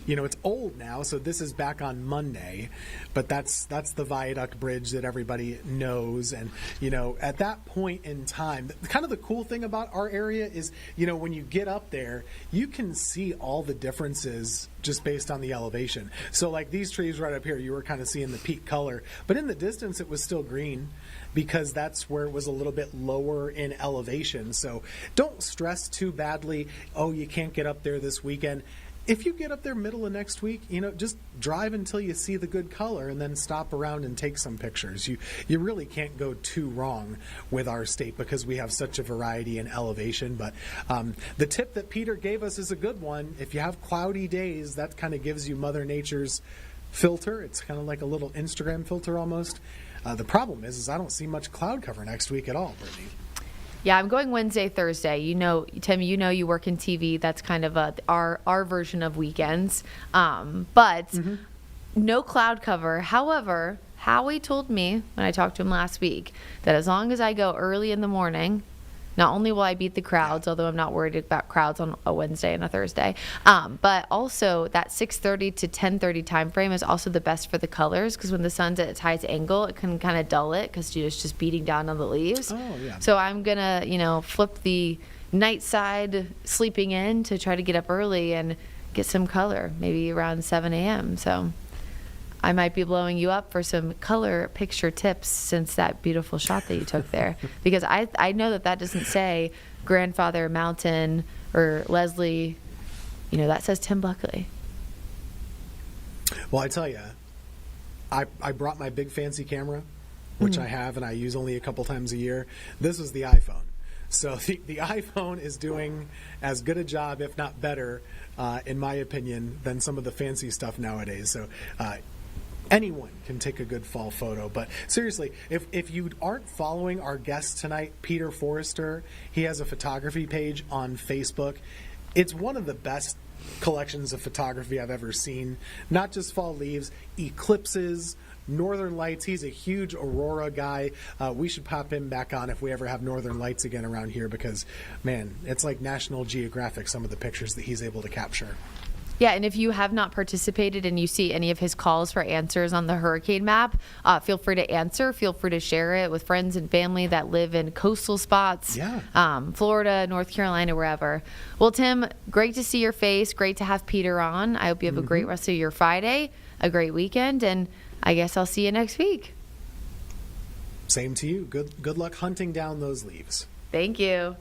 it's old now, so this is back on Monday, but that's the viaduct bridge that everybody knows. And, at that point in time, kind of the cool thing about our area is, when you get up there, you can see all the differences just based on the elevation. So like these trees right up here, you were kind of seeing the peak color, but in the distance it was still green because that's where it was a little bit lower in elevation. So don't stress too badly, oh, you can't get up there this weekend. If you get up there middle of next week, just drive until you see the good color and then stop around and take some pictures. You really can't go too wrong with our state because we have such a variety in elevation. But the tip that Peter gave us is a good one. If you have cloudy days, that kind of gives you Mother Nature's filter. It's kind of like a little Instagram filter almost. The problem is I don't see much cloud cover next week at all, Brittany. Yeah, I'm going Wednesday, Thursday. Tim, you work in TV. That's kind of our version of weekends. But no cloud cover. However, Howie told me when I talked to him last week that as long as I go early in the morning, not only will I beat the crowds, although I'm not worried about crowds on a Wednesday and a Thursday, but also that 6:30 to 10:30 time frame is also the best for the colors because when the sun's at its highest angle, it can kind of dull it because it's just beating down on the leaves. Oh, yeah. So I'm going to, flip the night side sleeping in to try to get up early and get some color, maybe around 7 a.m. So I might be blowing you up for some color picture tips since that beautiful shot that you took there. Because I know that doesn't say Grandfather Mountain or Leslie. That says Tim Buckley. Well, I tell you, I brought my big fancy camera, which I have and I use only a couple times a year. This is the iPhone. So the iPhone is doing as good a job, if not better, in my opinion, than some of the fancy stuff nowadays. So anyone can take a good fall photo. But seriously, if you aren't following our guest tonight, Peter Forrester, he has a photography page on Facebook. It's one of the best collections of photography I've ever seen. Not just fall leaves, eclipses, northern lights. He's a huge aurora guy. We should pop him back on if we ever have northern lights again around here because, man, it's like National Geographic, some of the pictures that he's able to capture. Yeah, and if you have not participated and you see any of his calls for answers on the hurricane map, feel free to answer. Feel free to share it with friends and family that live in coastal spots, Florida, North Carolina, wherever. Well, Tim, great to see your face. Great to have Peter on. I hope you have a great rest of your Friday, a great weekend, and I guess I'll see you next week. Same to you. Good luck hunting down those leaves. Thank you.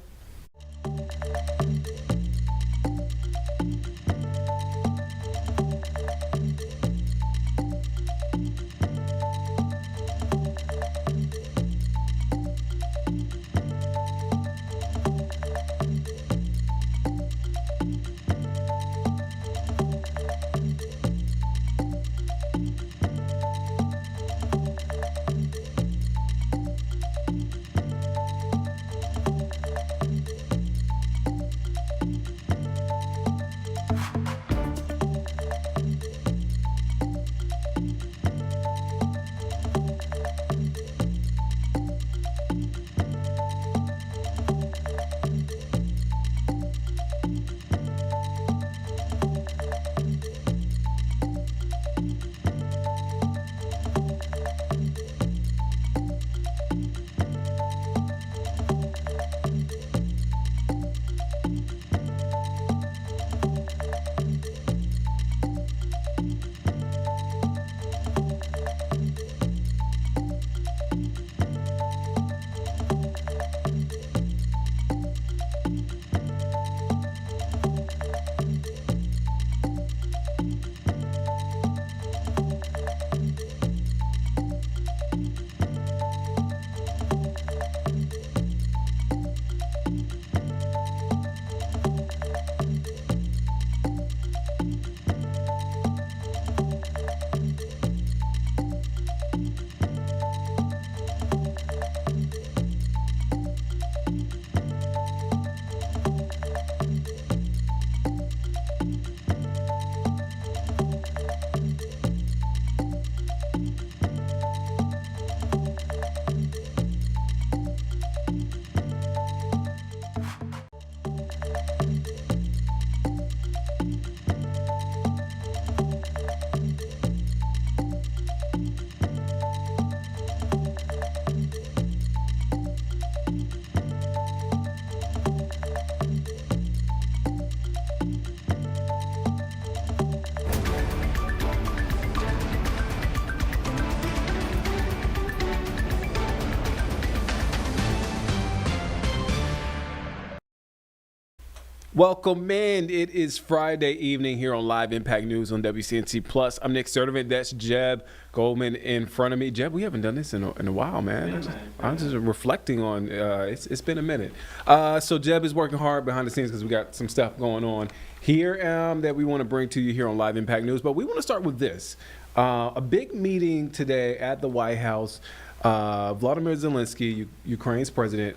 Welcome in. It is Friday evening here on Live Impact News on WCNC Plus. I'm Nick Sturdivant. That's Jeb Goldman in front of me. Jeb, we haven't done this in a while, man. I'm just reflecting on it's been a minute. So Jeb is working hard behind the scenes because we got some stuff going on here that we want to bring to you here on Live Impact News. But we want to start with this. A big meeting today at the White House. Vladimir Zelensky, Ukraine's president.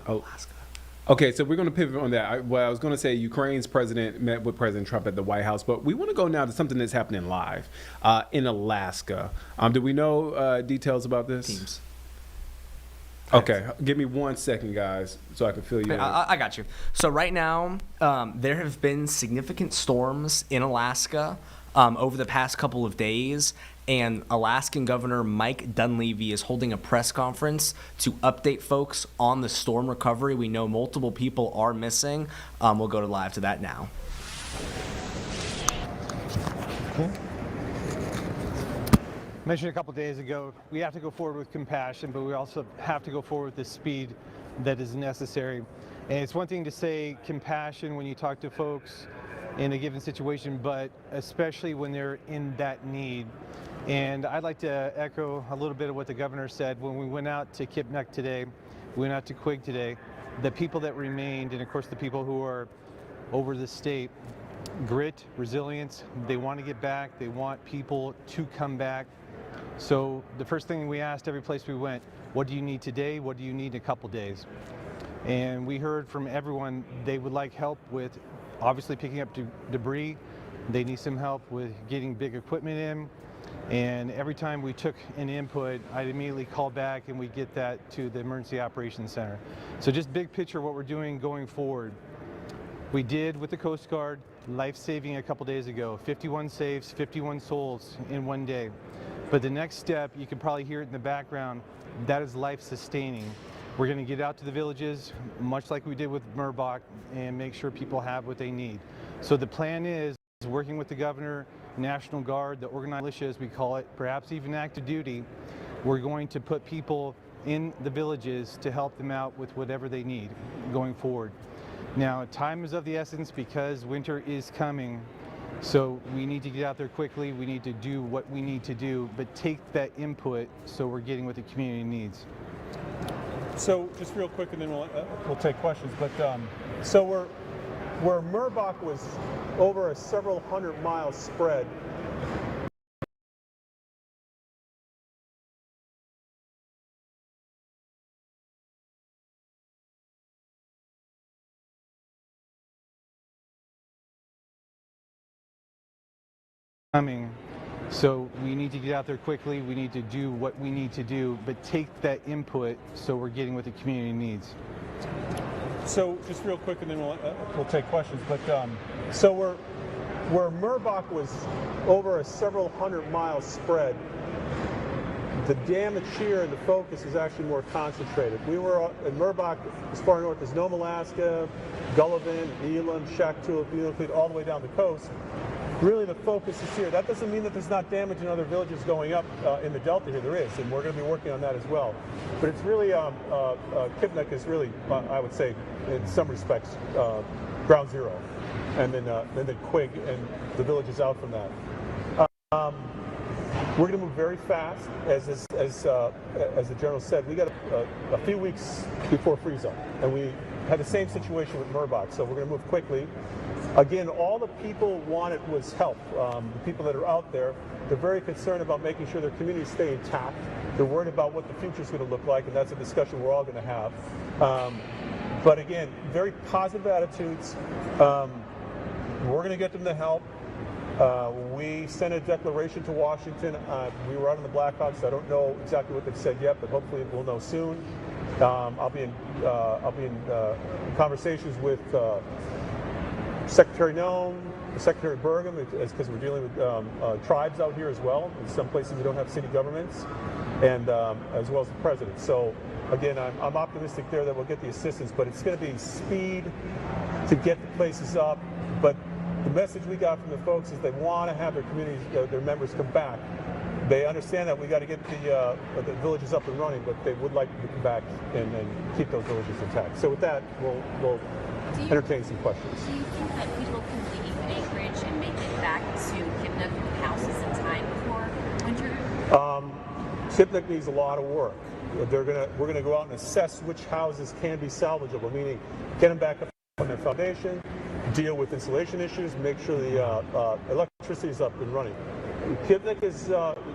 Okay, so we're going to pivot on that. I was going to say Ukraine's president met with President Trump at the White House, but we want to go now to something that's happening live in Alaska. Do we know details about this? Teams. Okay, give me 1 second, guys, so I can fill you in. I got you. So right now, there have been significant storms in Alaska over the past couple of days, and Alaskan Governor Mike Dunleavy is holding a press conference to update folks on the storm recovery. We know multiple people are missing. We'll go live to that now. Mentioned a couple days ago, we have to go forward with compassion, but we also have to go forward with the speed that is necessary. And it's one thing to say compassion when you talk to folks in a given situation, but especially when they're in that need. And I'd like to echo a little bit of what the governor said. When we went out to Kipnuk today, we went out to Quig today, the people that remained, and of course the people who are over the state, grit, resilience, they want to get back, they want people to come back. So the first thing we asked every place we went, what do you need today? What do you need in a couple days? And we heard from everyone they would like help with obviously picking up debris. They need some help with getting big equipment in. And every time we took an input, I'd immediately call back and we get that to the Emergency Operations Center. So just big picture what we're doing going forward. We did with the Coast Guard life-saving a couple days ago, 51 saves, 51 souls in one day. But the next step, you can probably hear it in the background, that is life-sustaining. We're going to get out to the villages, much like we did with Murbach, and make sure people have what they need. So the plan is working with the governor, National Guard, the organized militia as we call it, perhaps even active duty. We're going to put people in the villages to help them out with whatever they need going forward. Now, time is of the essence because winter is coming. So we need to get out there quickly. We need to do what we need to do, but take that input so we're getting what the community needs. So just real quick, and then we'll take questions. But so where Murbach was over a several hundred-mile spread. So we need to get out there quickly. We need to do what we need to do, but take that input so we're getting what the community needs. So just real quick, and then we'll take questions. But so where Murbach was over a several hundred-mile spread, the damage here and the focus is actually more concentrated. We were in Murbach as far north as Nome, Alaska, Gullivan, Eland, Shaktoolik, all the way down the coast. Really, the focus is here. That doesn't mean that there's not damage in other villages going up in the Delta here. There is, and we're going to be working on that as well. But it's really, Kipnuk is really, I would say, in some respects, ground zero. And then Quig and the villages out from that. We're going to move very fast, as the general said. We got a few weeks before freeze up, and we had the same situation with Murbach, so we're going to move quickly. Again, all the people wanted was help. The people that are out there, they're very concerned about making sure their communities stay intact. They're worried about what the future is going to look like, and that's a discussion we're all going to have. But again, very positive attitudes. We're going to get them the help. We sent a declaration to Washington. We were out on the Blackhawks. I don't know exactly what they've said yet, but hopefully we'll know soon. I'll be in conversations with Secretary Nome, Secretary Burgum, because we're dealing with tribes out here as well. In some places we don't have city governments, and as well as the president. So again, I'm optimistic there that we'll get the assistance, but it's going to be speed to get the places up. But the message we got from the folks is they want to have their communities, their members come back. They understand that we got to get the villages up and running, but they would like to come back and keep those villages intact. So with that, we'll entertain some questions. Do you think that people can leave Anchorage and make it back to Kipnick houses in time before winter? Kipnick needs a lot of work. We're gonna go out and assess which houses can be salvageable, meaning get them back up on their foundation, deal with insulation issues, make sure the electricity is up and running. Kipnick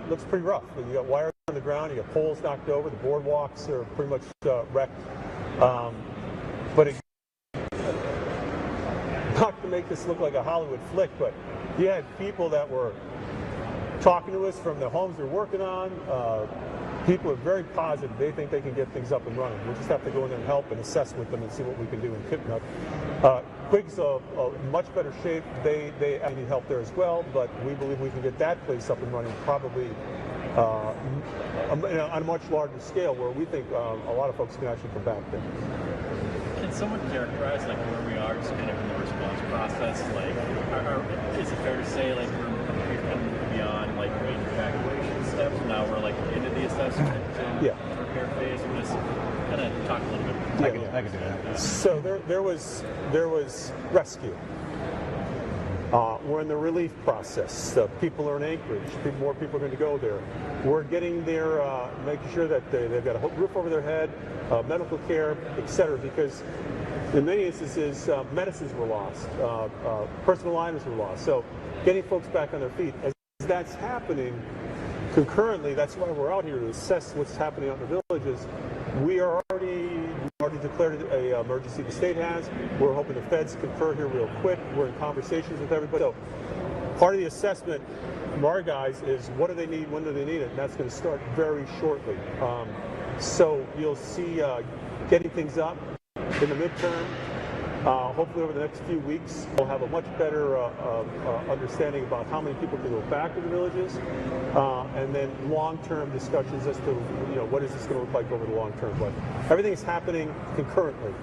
looks pretty rough. You got wires on the ground, you got poles knocked over, the boardwalks are pretty much wrecked. But not to make this look like a Hollywood flick, but you had people that were talking to us from the homes they're working on. People are very positive. They think they can get things up and running. We just have to go in there and help and assess with them and see what we can do in Kipnick. Quig's a much better shape. They need help there as well, but we believe we can get that place up and running probably on a much larger scale where we think a lot of folks can actually come back there. Can someone characterize like where we are just kind of in the response process? Like, is it fair to say like we're kind of beyond like major evacuation steps? Now we're like into the assessment and repair phase. We're just kind of talk a little bit. I can do that. So there was rescue. We're in the relief process. People are in Anchorage. More people are going to go there. We're getting there, making sure that they've got a roof over their head, medical care, etc. Because in many instances, medicines were lost, personal items were lost. So getting folks back on their feet. As that's happening concurrently, that's why we're out here to assess what's happening out in the villages. We already declared an emergency. The state has. We're hoping the feds concur here real quick. We're in conversations with everybody. So part of the assessment from our guys is what do they need, when do they need it, and that's going to start very shortly. So you'll see getting things up in the midterm. Hopefully over the next few weeks, we'll have a much better understanding about how many people can go back to the villages, and then long-term discussions as to what is this going to look like over the long term. But everything is happening concurrently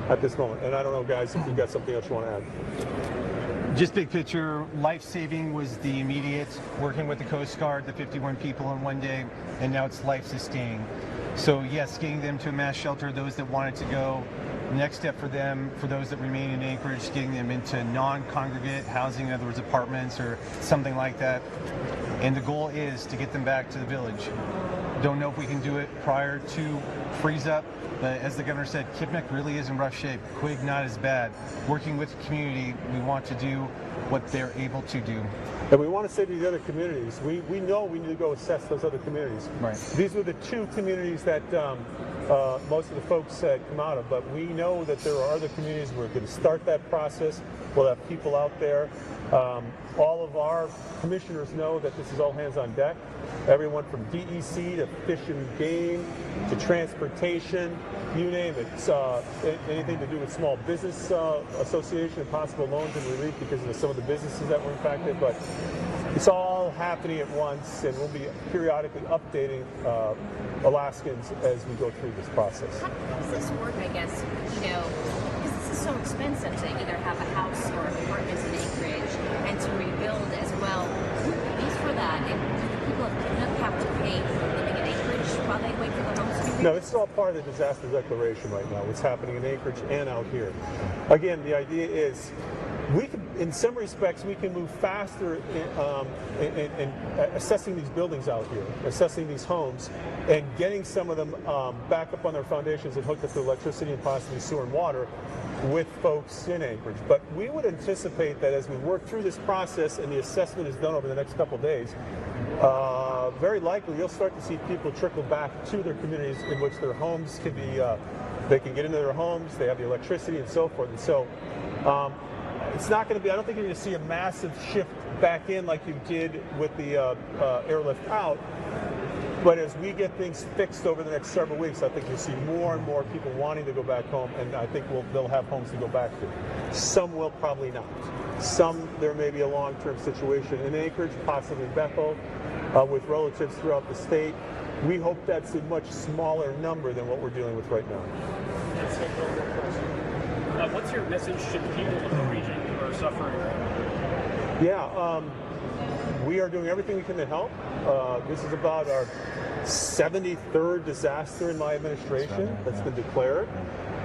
at this moment. And I don't know, guys, if you've got something else you want to add. Just big picture, life-saving was the immediate, working with the Coast Guard, the 51 people in one day, and now it's life-sustaining. So yes, getting them to a mass shelter, those that wanted to go. Next step for them, for those that remain in Anchorage, getting them into non-congregate housing, in other words, apartments or something like that. And the goal is to get them back to the village. Don't know if we can do it prior to freeze up, but as the governor said, Kipnick really is in rough shape. Quig not as bad. Working with the community, we want to do what they're able to do. And we want to say to the other communities, we know we need to go assess those other communities. Right. These were the two communities that most of the folks had come out of, but we know that there are other communities. We're going to start that process. We'll have people out there. All of our commissioners know that this is all hands on deck. Everyone from DEC to Fish and Game to transportation, you name it. Anything to do with small business association and possible loans and relief because of some of the businesses that were impacted. But it's all happening at once, and we'll be periodically updating Alaskans as we go through this process. How does this work, I guess, because this is so expensive to either have a house or apartments in Anchorage and to rebuild as well. Who pays for that? And do people of Kipnick have to pay for living in Anchorage while they wait for the homes to be rebuilt? No, this is all part of the disaster declaration right now. What's happening in Anchorage and out here. Again, the idea is we can, in some respects, we can move faster in assessing these buildings out here, assessing these homes, and getting some of them back up on their foundations and hooked up to electricity and possibly sewer and water with folks in Anchorage. But we would anticipate that as we work through this process and the assessment is done over the next couple of days, very likely you'll start to see people trickle back to their communities in which their homes can be, they can get into their homes, they have the electricity and so forth. And so it's not going to be, I don't think you're going to see a massive shift back in like you did with the airlift out. But as we get things fixed over the next several weeks, I think you'll see more and more people wanting to go back home, and I think they'll have homes to go back to. Some will probably not. Some, there may be a long-term situation in Anchorage, possibly Bethel, with relatives throughout the state. We hope that's a much smaller number than what we're dealing with right now. What's your message to the people of the region who are suffering? Yeah, we are doing everything we can to help. This is about our 73rd disaster in my administration that's been declared.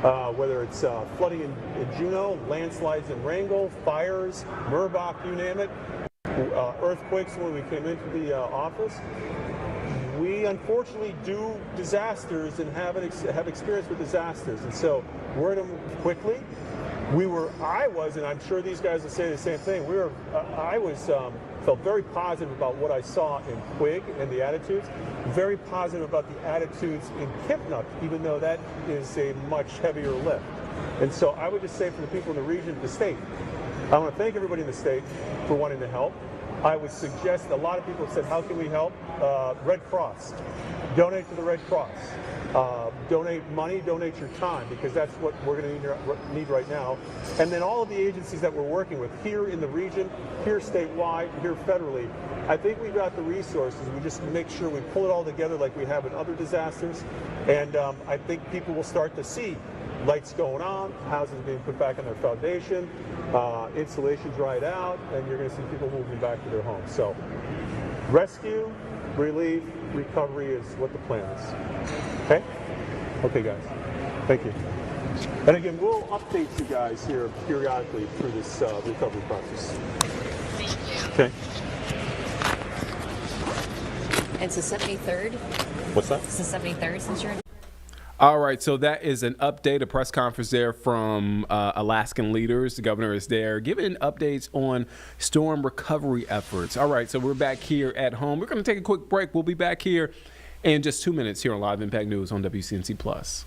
whether it's flooding in Juneau, landslides in Wrangell, fires, Murbach, you name it, earthquakes when we came into the office. We unfortunately do disasters and have experience with disasters, and so we're in them quickly. I was, and I'm sure these guys will say the same thing. Felt very positive about what I saw in Quig and the attitudes. Very positive about the attitudes in Kipnuk, even though that is a much heavier lift. And so I would just say for the people in the region, the state, I want to thank everybody in the state for wanting to help. I would suggest, a lot of people have said, how can we help? Red Cross. Donate to the Red Cross. Donate money, donate your time, because that's what we're going to need right now. And then all of the agencies that we're working with here in the region, here statewide, here federally, I think we've got the resources. We just make sure we pull it all together like we have in other disasters. And I think people will start to see lights going on, houses being put back on their foundation, insulation dried out, and you're going to see people moving back to their homes. So rescue, relief, recovery is what the plan is. Okay? Okay, guys. Thank you. And again, we'll update you guys here periodically through this recovery process. Thank you. Okay. It's the 73rd. What's that? It's the 73rd since you're in. All right, so that is an update, a press conference there from Alaskan leaders. The governor is there giving updates on storm recovery efforts. All right, so we're back here at home. We're going to take a quick break. We'll be back here in just 2 minutes here on Live Impact News on WCNC Plus.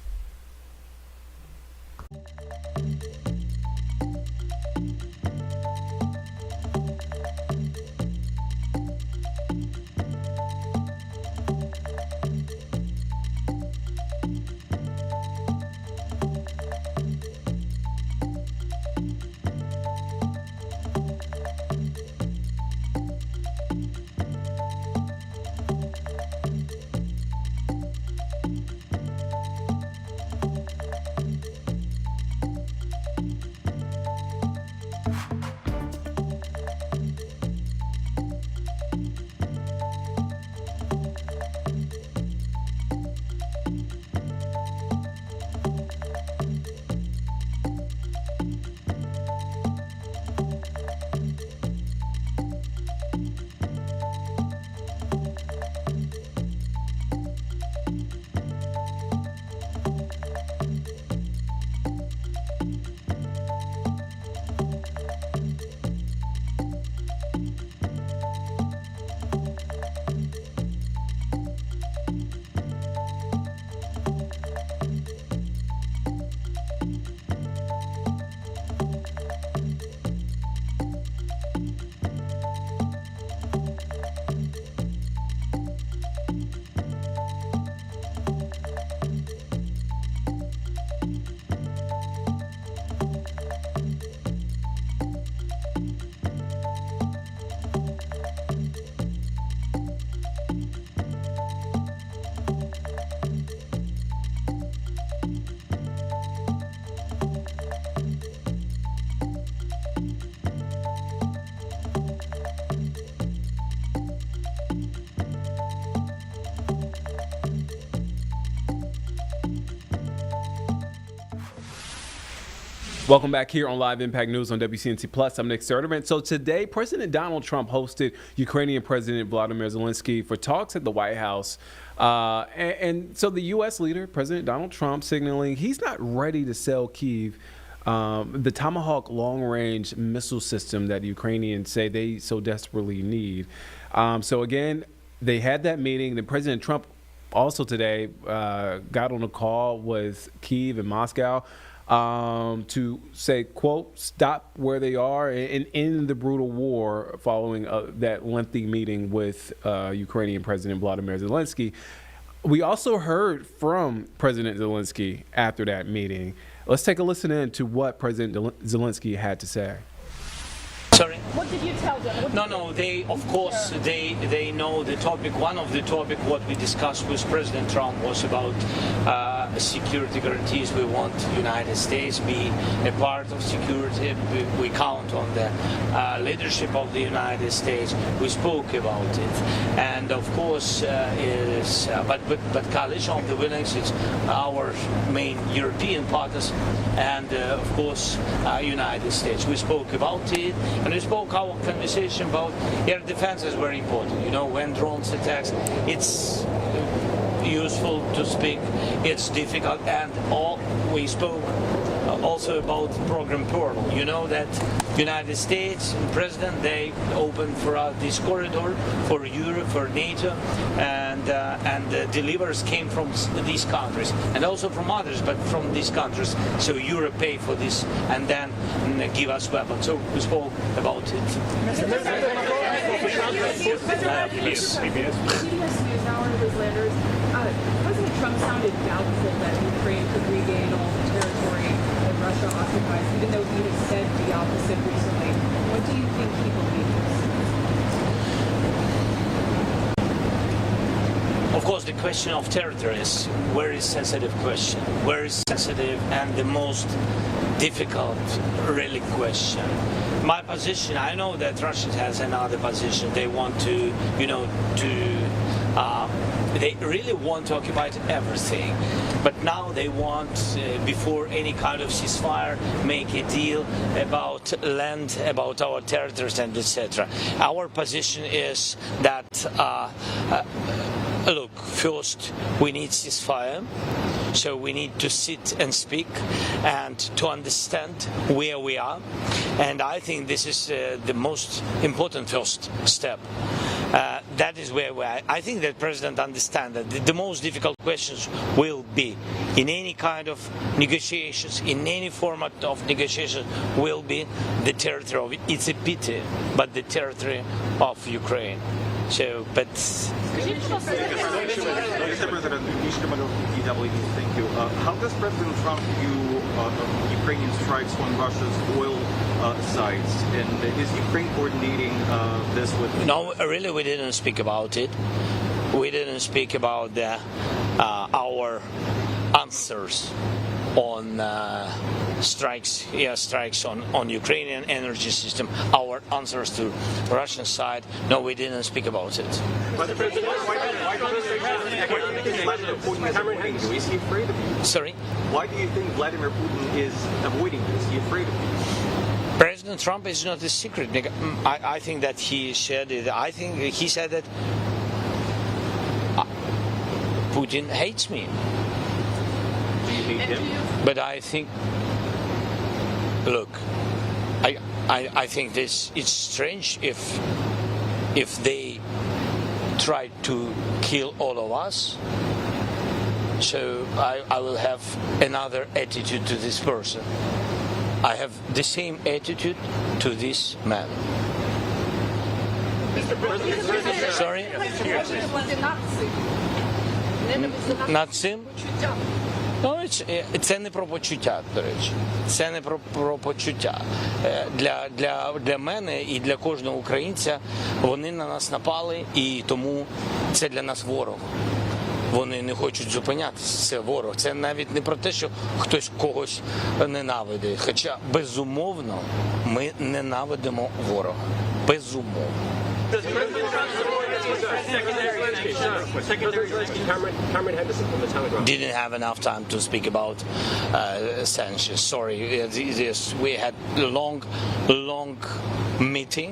Welcome back here on Live Impact News on WCNC Plus. I'm Nick Sertivant. So today, President Donald Trump hosted Ukrainian President Volodymyr Zelensky for talks at the White House. And so the U.S. leader, President Donald Trump, signaling he's not ready to sell Kyiv the Tomahawk long-range missile system that Ukrainians say they so desperately need. So again, they had that meeting. Then President Trump also today got on a call with Kyiv and Moscow to say, quote, stop where they are and end the brutal war following that lengthy meeting with Ukrainian President Volodymyr Zelensky. We also heard from President Zelensky after that meeting. Let's take a listen in to what President Zelensky had to say. Sorry? What did you tell them? No, they, of course, they know the topic. One of the topic what we discussed with President Trump was about security guarantees. We want the United States be a part of security. We count on the leadership of the United States. We spoke about it, and of course, but coalition of the willingness is our main European partners, and of course, United States. We spoke about it, and we spoke our conversation about air defense is very important. You know, when drones attacks, it's useful to speak, it's difficult, and we spoke also about program Pearl. You know that United States and President, they opened for us this corridor for Europe, for NATO, and the delivers came from these countries and also from others, but from these countries. So Europe pay for this and then give us weapons. So we spoke about it. CBS News Hour, Liz Landers. President Trump sounded doubtful that Ukraine could regain all the territory that Russia occupies, even though he has said the opposite recently. What do you think he believes? Of course, the question of territory is a very sensitive question, very sensitive and the most difficult, really, question. My position, I know that Russia has another position. They want to, they really want to occupy everything. But now they want, before any kind of ceasefire, make a deal about land, about our territories and etc. Our position is that, look, first we need ceasefire. So we need to sit and speak and to understand where we are. And I think this is the most important first step. That is where we are. I think that President understands that the most difficult questions will be in any kind of negotiations, in any format of negotiations, will be the territory of, it's a pity, but the territory of Ukraine. So, but... Thank you. How does President Trump view Ukrainian strikes on Russia's oil sites? And is Ukraine coordinating this with... No, really, we didn't speak about it. We didn't speak about our answers on strikes on Ukrainian energy system, our answers to Russian side. No, we didn't speak about it. But why do you think Vladimir Putin is avoiding you? Is he afraid of you? Sorry? Why do you think Vladimir Putin is avoiding you? Is he afraid of you? President Trump is not a secret. I think that he said it. I think he said that Putin hates me. Do you hate him? But I think, look, I think this it's strange if they try to kill all of us. So I will have another attitude to this person. I have the same attitude to this man. Sorry? Над цим? Ну, це не про почуття, до речі. Це не про почуття. Для мене і для кожного українця вони на нас напали, і тому це для нас ворог. Вони не хочуть зупинятися, це ворог. Це навіть не про те, що хтось когось ненавидить. Хоча, безумовно, ми ненавидимо ворога. Безумовно. Didn't have enough time to speak about sanctions. Sorry, we had a long meeting.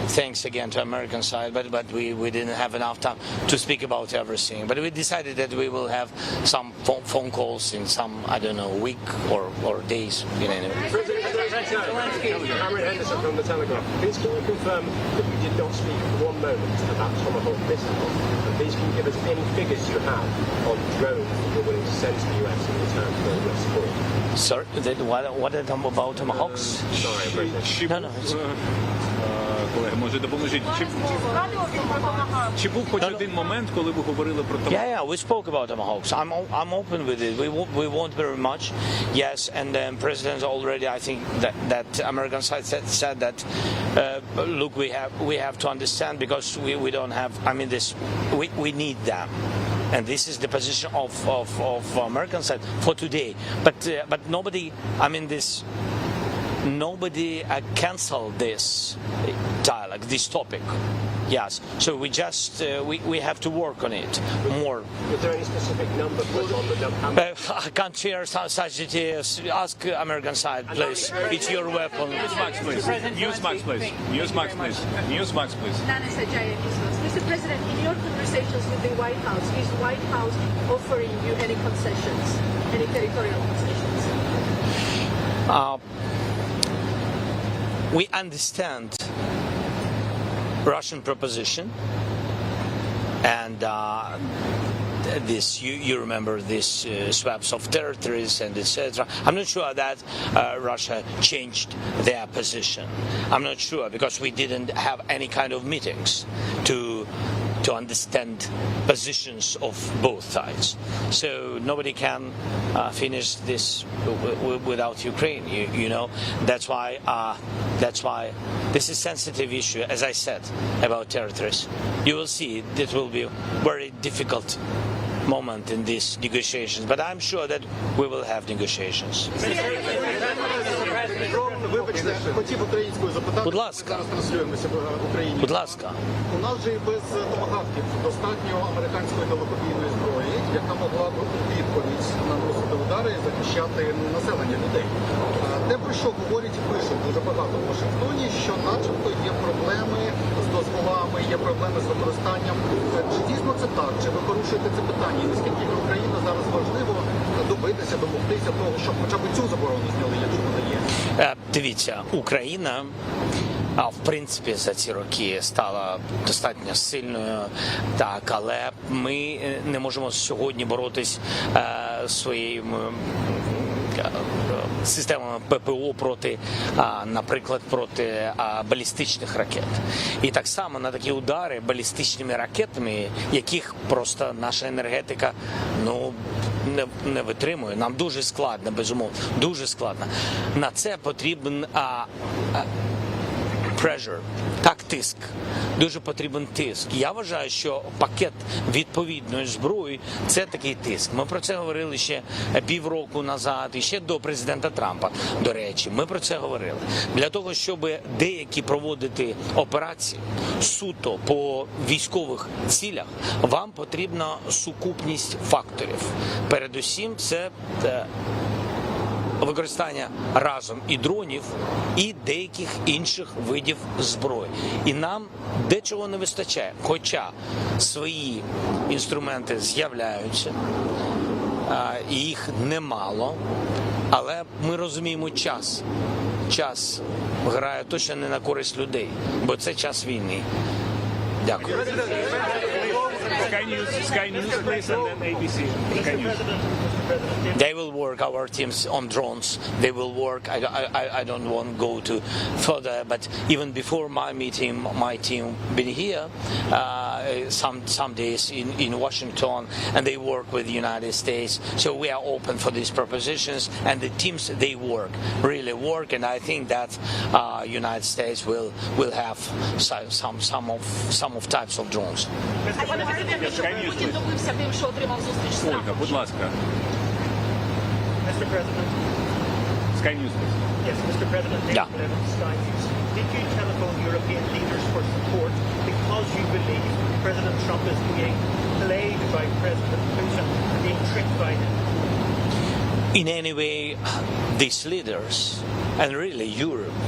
Thanks again to American side, but we didn't have enough time to speak about everything. But we decided that we will have some phone calls in some, I don't know, week or days. Cameron Henderson from the Telegraph. Please can you confirm that you did not speak for one moment about Tomahawk missiles? And please can you give us any figures you have on drones that you're willing to send to the US in return for US support? Sorry, what about Tomahawks? Sorry, No. Колеги, може допоможіть. Чи був хоч один момент, коли ви говорили про Tomahawks? Yeah, we spoke about Tomahawks. I'm open with it. We want very much. Yes, and the president already, I think that American side said that. Look, we have to understand because we don't have. I mean, we need them. and this is the position of American side for today. But nobody, I mean, nobody canceled this dialogue, this topic. Yes, so we just we have to work on it more. Was there any specific number put on the number? I can't share such details. Ask American side, please. It's your weapon. Newsmax, please. Newsmax, please. Newsmax, please. Newsmax, please. Mr. President, in your conversations with the White House, is White House offering you any concessions, any territorial concessions? We understand Russian proposition, and this you remember this swaps of territories and etc. I'm not sure that Russia changed their position. I'm not sure because we didn't have any kind of meetings to understand positions of both sides. So nobody can finish this without Ukraine. You know, that's why this is a sensitive issue, as I said, about territories. You will see it will be a very difficult moment in these negotiations, but I'm sure that we will have negotiations. Вибачте, хотів українською запитати. Будь ласка. Зараз транслюємося в Україні. Будь ласка. У нас же і без томагавків достатньо американської далекобійної зброї, яка могла б у відповідь наносити удари і захищати населення людей. Те, про що говорять і пишуть дуже багато в Вашингтоні, що начебто є проблеми з дозволами, є проблеми з використанням. Чи дійсно це так? Чи ви порушуєте це питання? І наскільки для України зараз важливо добитися, домогтися того, щоб хоча б цю заборону зняли, якщо вона є? Дивіться, Україна, в принципі, за ці роки стала достатньо сильною, так, але ми не можемо сьогодні боротись своїми системами ППО проти, наприклад, проти балістичних ракет. І так само на такі удари балістичними ракетами, яких просто наша енергетика не витримує. Нам дуже складно, безумовно, дуже складно. На це потрібен pressure, так, тиск. Дуже потрібен тиск. Я вважаю, що пакет відповідної зброї – це такий тиск. Ми про це говорили ще півроку назад, і ще до президента Трампа, до речі. Ми про це говорили. Для того, щоб деякі проводити операції суто по військових цілях, вам потрібна сукупність факторів. Передусім, це використання разом і дронів, і деяких інших видів зброї. І нам дечого не вистачає. Хоча свої інструменти з'являються, і їх немало, але ми розуміємо час. Час грає точно не на користь людей, бо це час війни. Дякую. Sky News, please, and then ABC. Sky News. They will work, our teams, on drones. They will work. I don't want to go to further, but even before my meeting, my team been here some days in Washington, and they work with the United States. So we are open for these propositions, and the teams, they work, really work, and I think that United States will have some of types of drones. Ольга, будь ласка. Mr. President. Sky News, please. Yes, Mr. President. Yeah. Sky News. Did you telephone European leaders for support because you believe President Trump is being played by President Putin, being tricked by him? In any way, these leaders, and really Europe,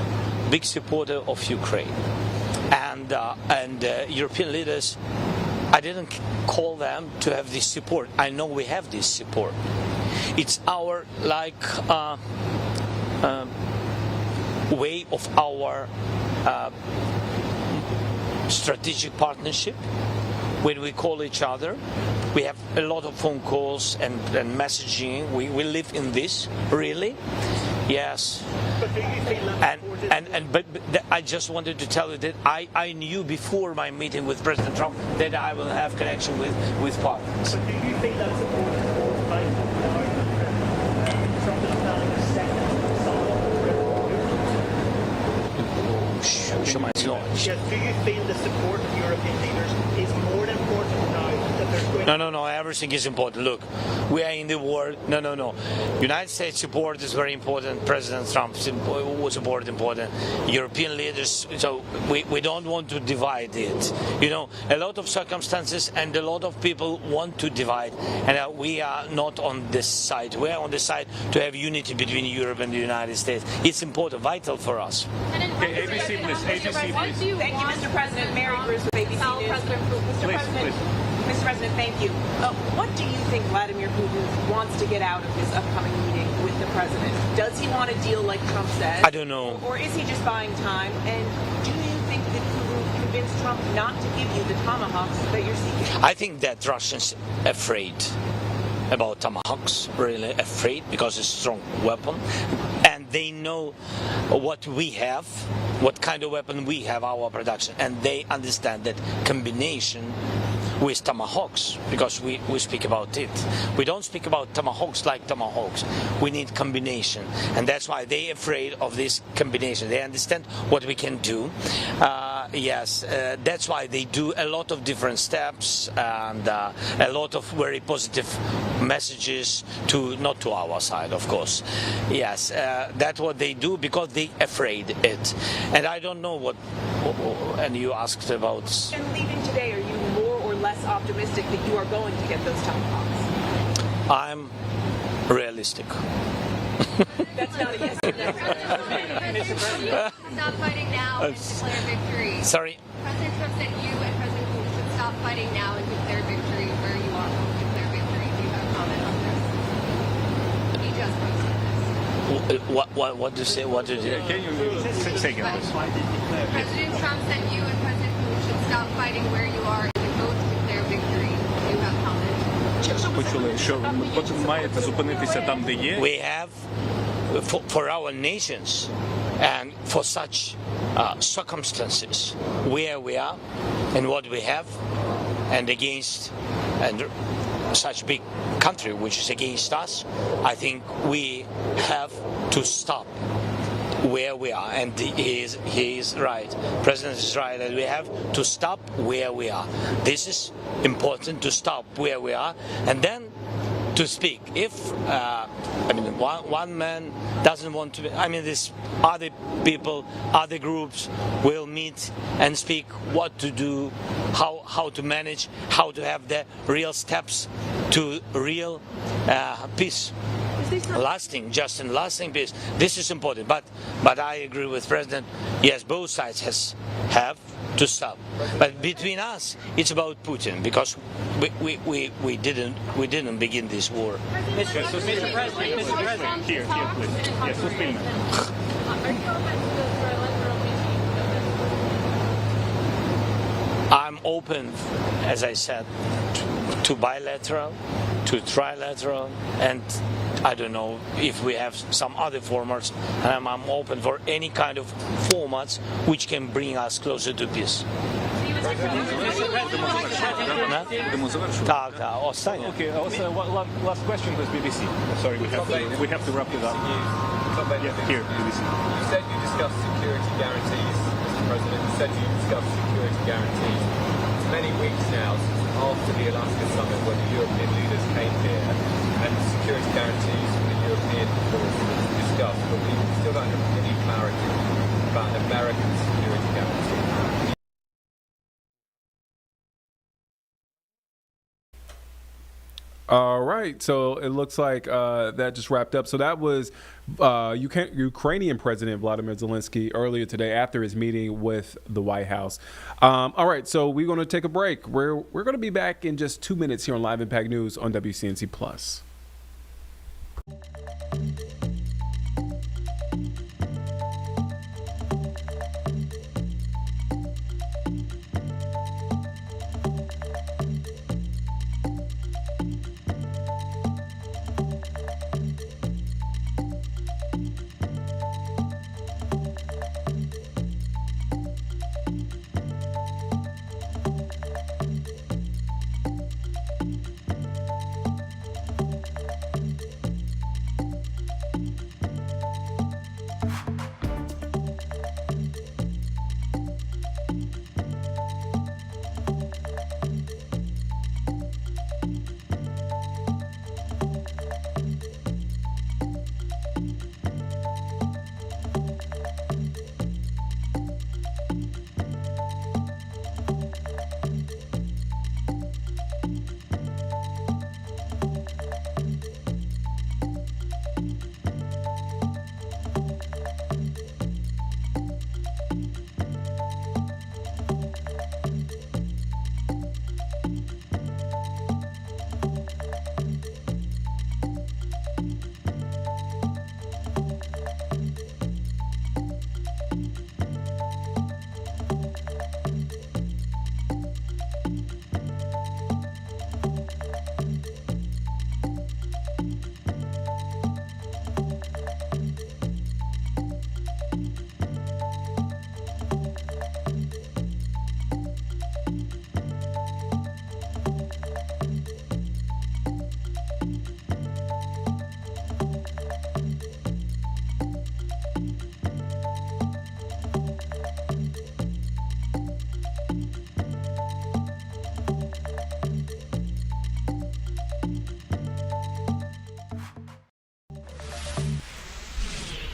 big supporter of Ukraine, and European leaders, I didn't call them to have this support. I know we have this support. It's our way of our strategic partnership. When we call each other, we have a lot of phone calls and messaging. We live in this, really. Yes. But I just wanted to tell you that I knew before my meeting with President Trump that I will have connection with partners. But do you think that's important for Trump is planning a second Yes, do you feel the support of European leaders is more important now that there's going No. Everything is important. Look, we are in the war. No. United States support is very important. President Trump's support important. European leaders. So we don't want to divide it. A lot of circumstances and a lot of people want to divide, and we are not on this side. We are on the side to have unity between Europe and the United States. It's important, vital for us. Okay, ABC, please. ABC, please. Thank you, Mr. President. Mary Bruce with ABC News. Mr. President, thank you. What do you think Vladimir Putin wants to get out of this upcoming meeting with the president? Does he want a deal like Trump said? I don't know. Or is he just buying time? And do you think that Putin convinced Trump not to give you the tomahawks that you're seeking? I think that Russians afraid about tomahawks, really afraid, because it's a strong weapon, and they know what we have, what kind of weapon we have, our production, and they understand that combination with tomahawks, because we speak about it. We don't speak about tomahawks like tomahawks. We need combination, and that's why they're afraid of this combination. They understand what we can do. That's why they do a lot of different steps and a lot of very positive messages not to our side, of course. Yes, that's what they do because they afraid it. And I don't know what. And you asked about. And leaving today, are you more or less optimistic that you are going to get those tomahawks? I'm realistic. That's not a yes. Stop fighting now and declare victory. Sorry. President Trump said you and President Putin should stop fighting now and declare victory where you are. Declare victory. Do you have a comment on this? He just posted this. What do you say? What did you? Can you say again? President Trump said you and President Putin should stop fighting where you are and both declare victory. Do you have comment? Почули, що маєте зупинитися там, де є. We have for our nations and for such circumstances where we are and what we have and against and such big country which is against us, I think we have to stop where we are, and he is right. President is right that we have to stop where we are. This is important, to stop where we are and then to speak. If one man doesn't want to, this other people, other groups will meet and speak what to do, how to manage, how to have the real steps to real peace. Lasting peace. This is important. But I agree with President. Yes, both sides have to stop. But between us, it's about Putin because we didn't begin this war. Mr. President, here, please. Yes, I'm open, as I said, to bilateral, to trilateral, and I don't know if we have some other formats. I'm open for any kind of formats which can bring us closer to peace. Так, останнє. Okay, also last question was BBC. Sorry, we have to wrap it up. Yeah, here, BBC. You said you discussed security guarantees, Mr. President. You said you discussed security guarantees. It's many weeks now after the Alaska summit when the European leaders came here and security guarantees from the European forces were discussed, but we still don't have any clarity about an American security guarantee. All right, so it looks like that just wrapped up. So that was Ukrainian President Vladimir Zelensky earlier today after his meeting with the White House. All right, so we're going to take a break. We're going to be back in just 2 minutes here on Live Impact News on WCNC Plus.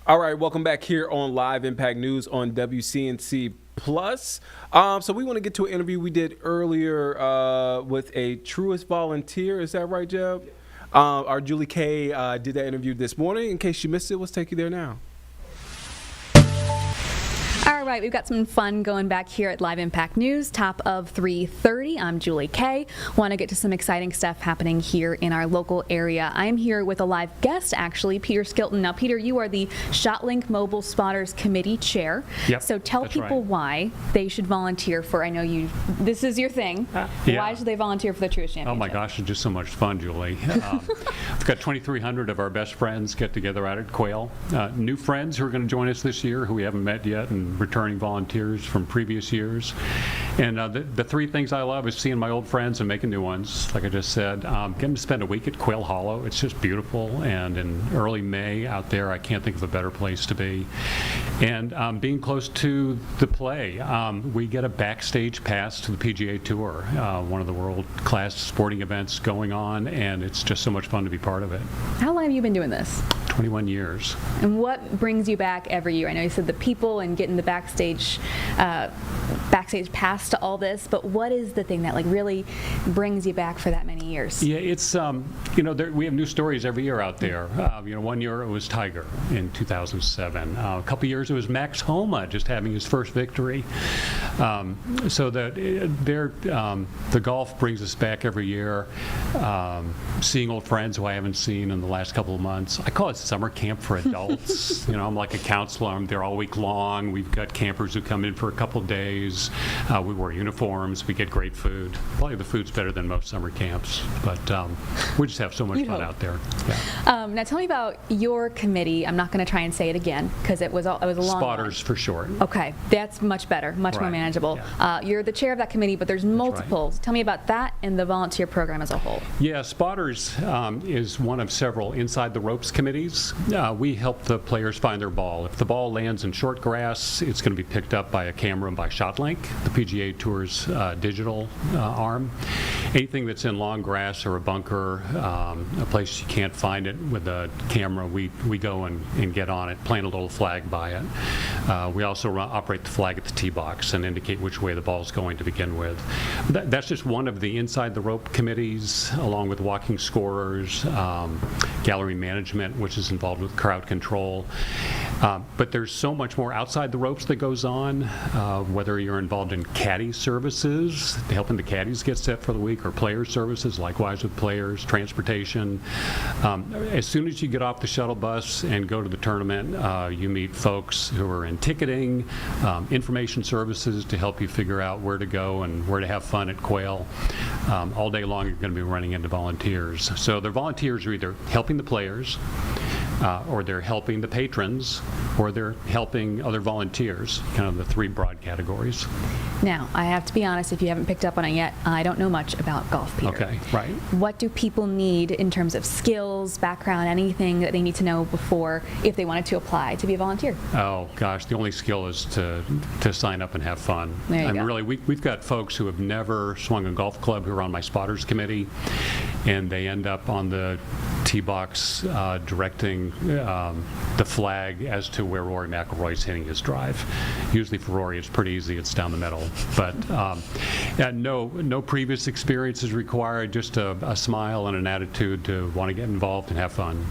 All right, welcome back here on Live Impact News on WCNC Plus. So we want to get to an interview we did earlier with a Truist volunteer. Is that right, Jeb? Our Julie Kay did that interview this morning. In case you missed it, let's take you there now. All right, we've got some fun going back here at Live Impact News, top of 3:30. I'm Julie Kay. Want to get to some exciting stuff happening here in our local area. I'm here with a live guest, actually, Peter Skilton. Now, Peter, you are the ShotLink Mobile Spotters Committee Chair. Yep, so tell people why they should volunteer for, I know this is your thing. Yeah. Why should they volunteer for the Truist Championship? Oh my gosh, it's just so much fun, Julie. We've got 2,300 of our best friends get together out at Quail. New friends who are going to join us this year who we haven't met yet, and returning volunteers from previous years. And the three things I love is seeing my old friends and making new ones, like I just said. Getting to spend a week at Quail Hollow, it's just beautiful. And in early May out there, I can't think of a better place to be. And being close to the play, we get a backstage pass to the PGA Tour, one of the world-class sporting events going on, and it's just so much fun to be part of it. How long have you been doing this? 21 years. And what brings you back every year? I know you said the people and getting the backstage pass to all this, but what is the thing that really brings you back for that many years? Yeah, it's we have new stories every year out there. One year it was Tiger in 2007. A couple years it was Max Homa just having his first victory. So that the golf brings us back every year. Seeing old friends who I haven't seen in the last couple of months. I call it summer camp for adults. I'm like a counselor. I'm there all week long. We've got campers who come in for a couple of days. We wear uniforms. We get great food. Probably the food's better than most summer camps, but we just have so much fun out there. Yeah. Now tell me about your committee. I'm not going to try and say it again because it was a long Spotters one. for short. Okay, that's much better, much more manageable. Yeah. You're the chair of that committee, but there's multiple. Tell me about that and the volunteer program as a whole. Yeah, Spotters is one of several inside the ropes committees. We help the players find their ball. If the ball lands in short grass, it's going to be picked up by a camera and by ShotLink, the PGA Tour's digital arm. Anything that's in long grass or a bunker, a place you can't find it with a camera, we go and get on it, plant a little flag by it. We also operate the flag at the tee box and indicate which way the ball's going to begin with. That's just one of the inside the rope committees, along with walking scorers, gallery management, which is involved with crowd control. But there's so much more outside the ropes that goes on, whether you're involved in caddy services, helping the caddies get set for the week, or player services, likewise with players, transportation. As soon as you get off the shuttle bus and go to the tournament, you meet folks who are in ticketing, information services to help you figure out where to go and where to have fun at Quail. All day long you're going to be running into volunteers. So the volunteers are either helping the players, or they're helping the patrons, or they're helping other volunteers, kind of the three broad categories. Now, I have to be honest, if you haven't picked up on it yet, I don't know much about golf, Peter. Okay, right. What do people need in terms of skills, background, anything that they need to know before, if they wanted to apply to be a volunteer? Oh, gosh, the only skill is to sign up and have fun. There you go. Really, we've got folks who have never swung a golf club who are on my spotters committee, and they end up on the tee box directing the flag as to where Rory McIlroy's hitting his drive. Usually for Rory, it's pretty easy. It's down the middle. But no previous experience is required, just a smile and an attitude to want to get involved and have fun.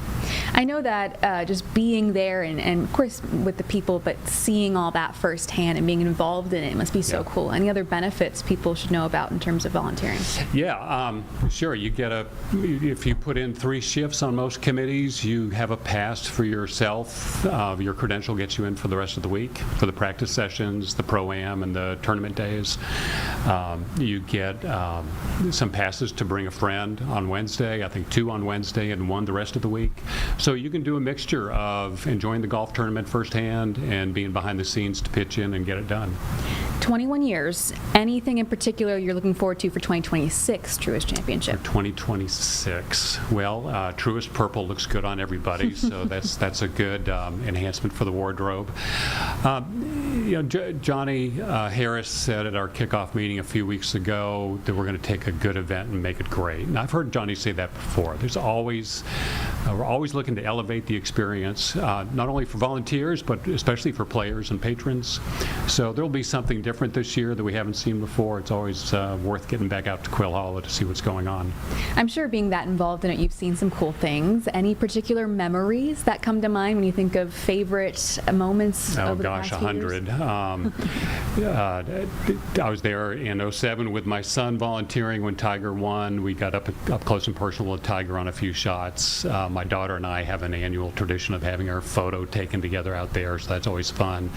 I know that just being there and of course with the people, but seeing all that firsthand and being involved in it must be so cool. Any other benefits people should know about in terms of volunteering? Yeah, sure. You get if you put in 3 shifts on most committees, you have a pass for yourself. Your credential gets you in for the rest of the week for the practice sessions, the pro-am, and the tournament days. You get some passes to bring a friend on Wednesday, I think 2 on Wednesday and 1 the rest of the week. So you can do a mixture of enjoying the golf tournament firsthand and being behind the scenes to pitch in and get it done. 21 years. Anything in particular you're looking forward to for 2026 Truist Championship? For 2026, well, Truist Purple looks good on everybody, so that's a good enhancement for the wardrobe. Johnny Harris said at our kickoff meeting a few weeks ago that we're going to take a good event and make it great. And I've heard Johnny say that before. There's always we're always looking to elevate the experience, not only for volunteers but especially for players and patrons. So there'll be something different this year that we haven't seen before. It's always worth getting back out to Quill Hollow to see what's going on. I'm sure being that involved in it, you've seen some cool things. Any particular memories that come to mind when you think of favorite moments over the past few years? 100. I was there in 2007 with my son volunteering when Tiger won. We got up close and personal with Tiger on a few shots. My daughter and I have an annual tradition of having our photo taken together out there, so that's always fun.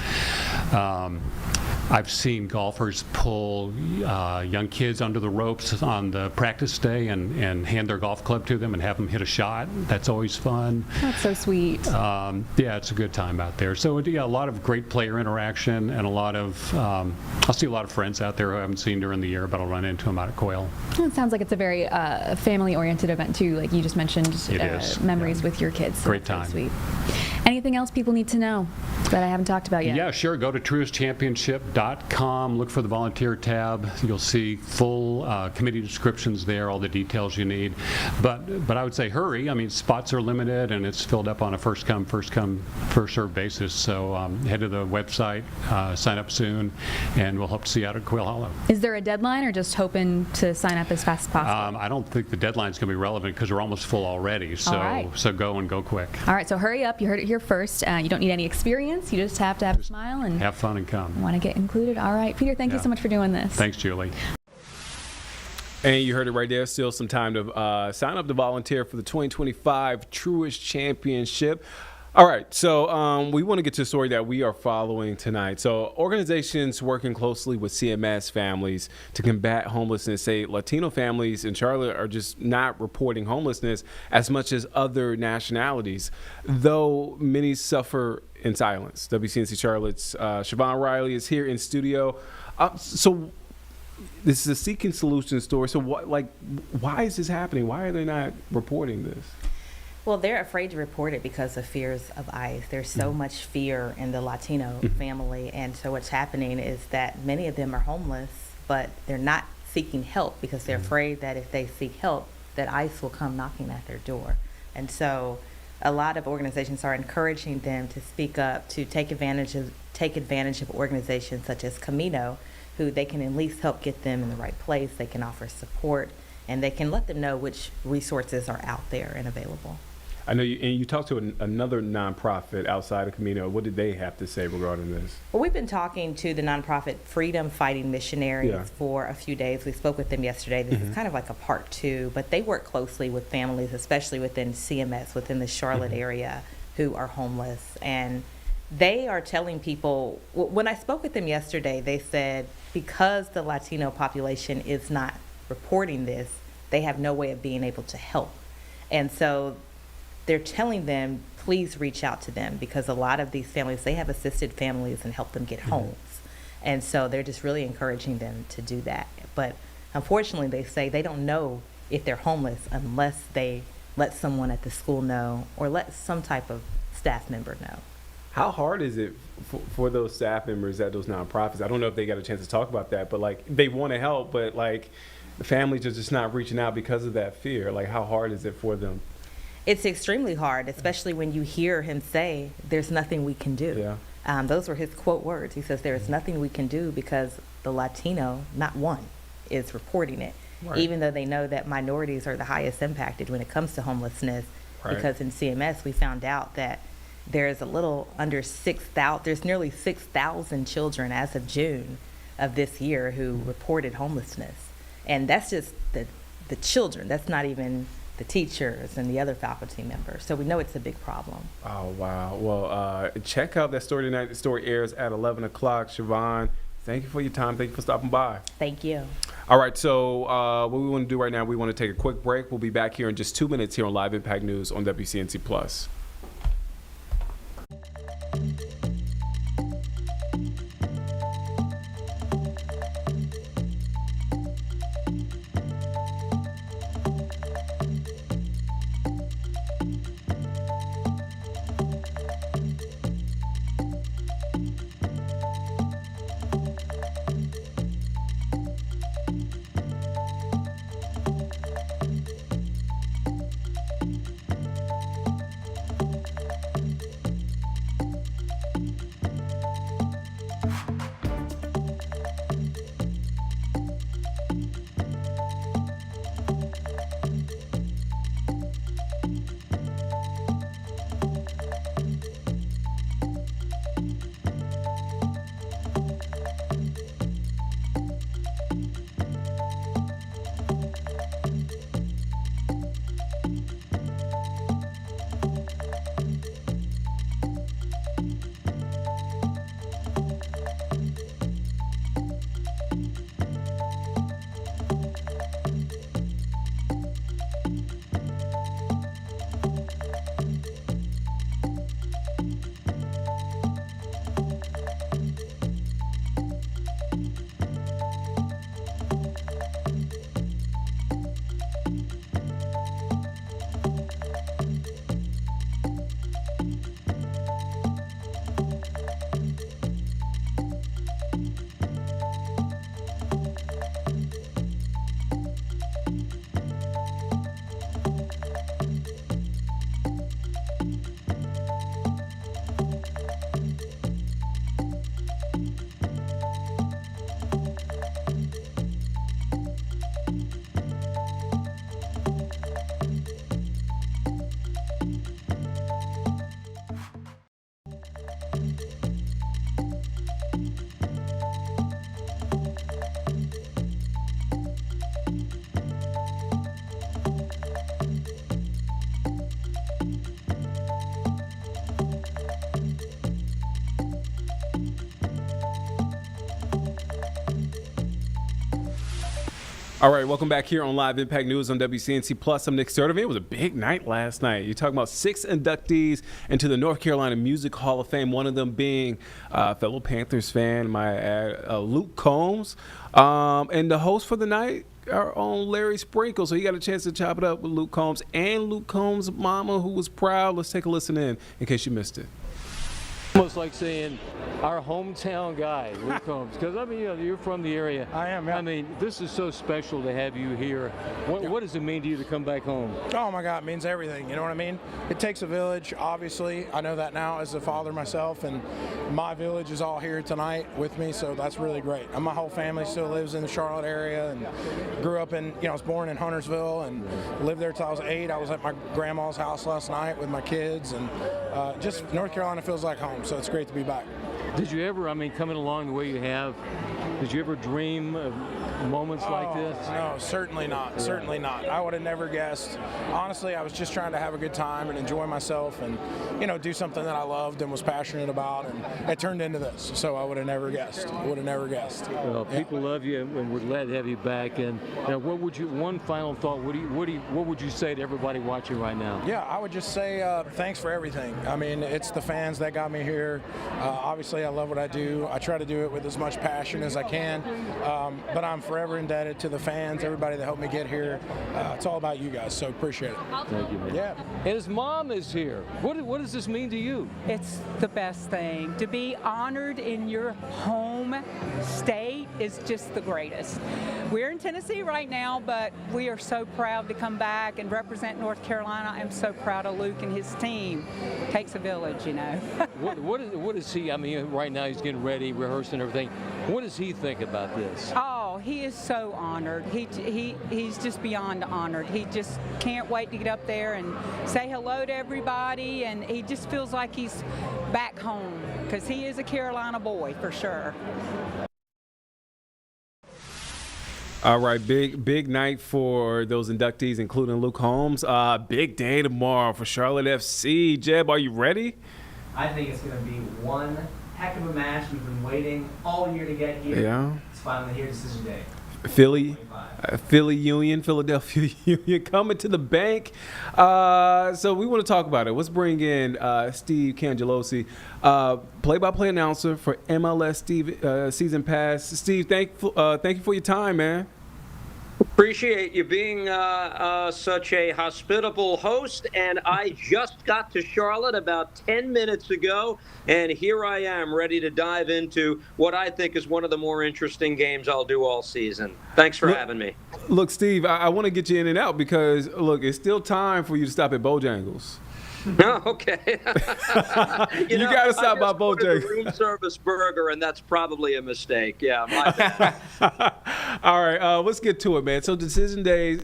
I've seen golfers pull young kids under the ropes on the practice day and hand their golf club to them and have them hit a shot. That's always fun. That's so sweet. Yeah, it's a good time out there. So a lot of great player interaction and a lot of, I'll see a lot of friends out there who I haven't seen during the year, but I'll run into them out at Quail. It sounds like it's a very family-oriented event too, like you just mentioned, memories with your kids. So great time. Sweet. Anything else people need to know that I haven't talked about yet? Yeah, sure. Go to truistchampionship.com, look for the volunteer tab. You'll see full committee descriptions there, all the details you need. But I would say hurry. I mean, spots are limited, and it's filled up on a first come, first served basis. So head to the website, sign up soon, and we'll hope to see you out at Quill Hollow. Is there a deadline, or just hoping to sign up as fast as possible? I don't think the deadline's going to be relevant because we're almost full already. So, so go and go quick. All right, so hurry up. You heard it here first. You don't need any experience. You just have to have a smile and have fun and come. Want to get included. All right, Peter, thank you so much for doing this. Thanks, Julie. And you heard it right there. Still some time to sign up to volunteer for the 2025 Truist Championship. All right, so we want to get to a story that we are following tonight. So organizations working closely with CMS families to combat homelessness say Latino families in Charlotte are just not reporting homelessness as much as other nationalities, though many suffer in silence. WCNC Charlotte's Siobhan Riley is here in studio. So this is a Seeking Solutions story. So why is this happening? Why are they not reporting this? Well, they're afraid to report it because of fears of ICE. There's so much fear in the Latino family, and so what's happening is that many of them are homeless, but they're not seeking help because they're afraid that if they seek help, that ICE will come knocking at their door. And so a lot of organizations are encouraging them to speak up, to take advantage of organizations such as Camino, who they can at least help get them in the right place. They can offer support, and they can let them know which resources are out there and available. I know you talked to another nonprofit outside of Camino. What did they have to say regarding this? Well, we've been talking to the nonprofit Freedom Fighting Missionaries for a few days. We spoke with them yesterday. This is kind of like a part two, but they work closely with families, especially within CMS, within the Charlotte area, who are homeless. And they are telling people, when I spoke with them yesterday, they said because the Latino population is not reporting this, they have no way of being able to help. And so they're telling them, please reach out to them, because a lot of these families, they have assisted families and help them get homes. And so they're just really encouraging them to do that. But unfortunately, they say they don't know if they're homeless unless they let someone at the school know or let some type of staff member know. How hard is it for those staff members at those nonprofits? I don't know if they got a chance to talk about that, but they want to help, but the families are just not reaching out because of that fear. How hard is it for them? It's extremely hard, especially when you hear him say, there's nothing we can do. Yeah. Those were his quote words. He says, there is nothing we can do because the Latino, not one, is reporting it. Right. Even though they know that minorities are the highest impacted when it comes to homelessness. Right. Because in CMS, we found out that there's a little under 6,000, there's nearly 6,000 children as of June of this year who reported homelessness. And that's just the children. That's not even the teachers and the other faculty members. So we know it's a big problem. Oh, wow. Well, check out that story tonight. The story airs at 11 o'clock. Siobhan, thank you for your time. Thank you for stopping by. Thank you. All right, so what we want to do right now, we want to take a quick break. We'll be back here in just 2 minutes here on Live Impact News on WCNC Plus. All right, welcome back here on Live Impact News on WCNC Plus. I'm Nick Sturdivant. It was a big night last night. You're talking about 6 inductees into the North Carolina Music Hall of Fame, one of them being fellow Panthers fan, Luke Combs. And the host for the night, our own Larry Sprinkle. So you got a chance to chop it up with Luke Combs and Luke Combs' mama, who was proud. Let's take a listen in case you missed it. Almost like saying our hometown guy, Luke Combs, because I mean, you're from the area. I am. Yeah. I mean, this is so special to have you here. What does it mean to you to come back home? Oh my God, it means everything. You know what I mean? It takes a village, obviously. I know that now as a father myself, and my village is all here tonight with me, so that's really great. And my whole family still lives in the Charlotte area, and grew up in, I was born in Huntersville and lived there till I was 8. I was at my grandma's house last night with my kids, and just North Carolina feels like home. So it's great to be back. Did you ever, coming along the way you have, did you ever dream of moments like this? No, certainly not. Yeah. Certainly not. I would have never guessed. Honestly, I was just trying to have a good time and enjoy myself and, do something that I loved and was passionate about, and it turned into this. So I would have never guessed. Well, people love you, and we're glad to have you back. And what would you? One final thought. What would you say to everybody watching right now? Yeah, I would just say thanks for everything. I mean, it's the fans that got me here. Obviously, I love what I do. I try to do it with as much passion as I can. But I'm forever indebted to the fans, everybody that helped me get here. It's all about you guys, so appreciate it. Thank you, man. Yeah. And his mom is here. What does this mean to you? It's the best thing. To be honored in your home state is just the greatest. We're in Tennessee right now, but we are so proud to come back and represent North Carolina. I'm so proud of Luke and his team. It takes a village, What is he? I mean, right now he's getting ready, rehearsing everything. What does he think about this? Oh, he is so honored. He's just beyond honored. He just can't wait to get up there and say hello to everybody, and he just feels like he's back home because he is a Carolina boy for sure. All right, big night for those inductees, including Luke Combs. Big day tomorrow for Charlotte FC. Jeb, are you ready? I think it's going to be one heck of a match. We've been waiting all year to get here. Yeah. It's finally here, decision day. Philadelphia Union coming to the bank. So we want to talk about it. Let's bring in Steve Cangelosi, play-by-play announcer for MLS Season Pass. Steve, thank you for your time, man. Appreciate you being such a hospitable host, and I just got to Charlotte about 10 minutes ago, and here I am ready to dive into what I think is one of the more interesting games I'll do all season. Thanks for having me. Look, Steve, I want to get you in and out because, look, it's still time for you to stop at Bojangles. Oh, okay. you got to stop by Bojangles. Room service burger, and that's probably a mistake. Yeah, my bad. All right, let's get to it, man. So decision day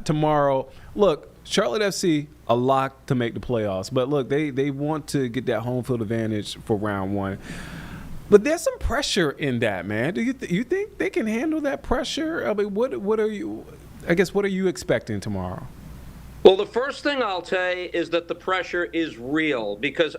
tomorrow. Look, Charlotte FC, a lock to make the playoffs. But look, they want to get that home field advantage for round one. But there's some pressure in that, man. Do you think they can handle that pressure? I mean, what are you expecting tomorrow? Well, the first thing I'll say is that the pressure is real because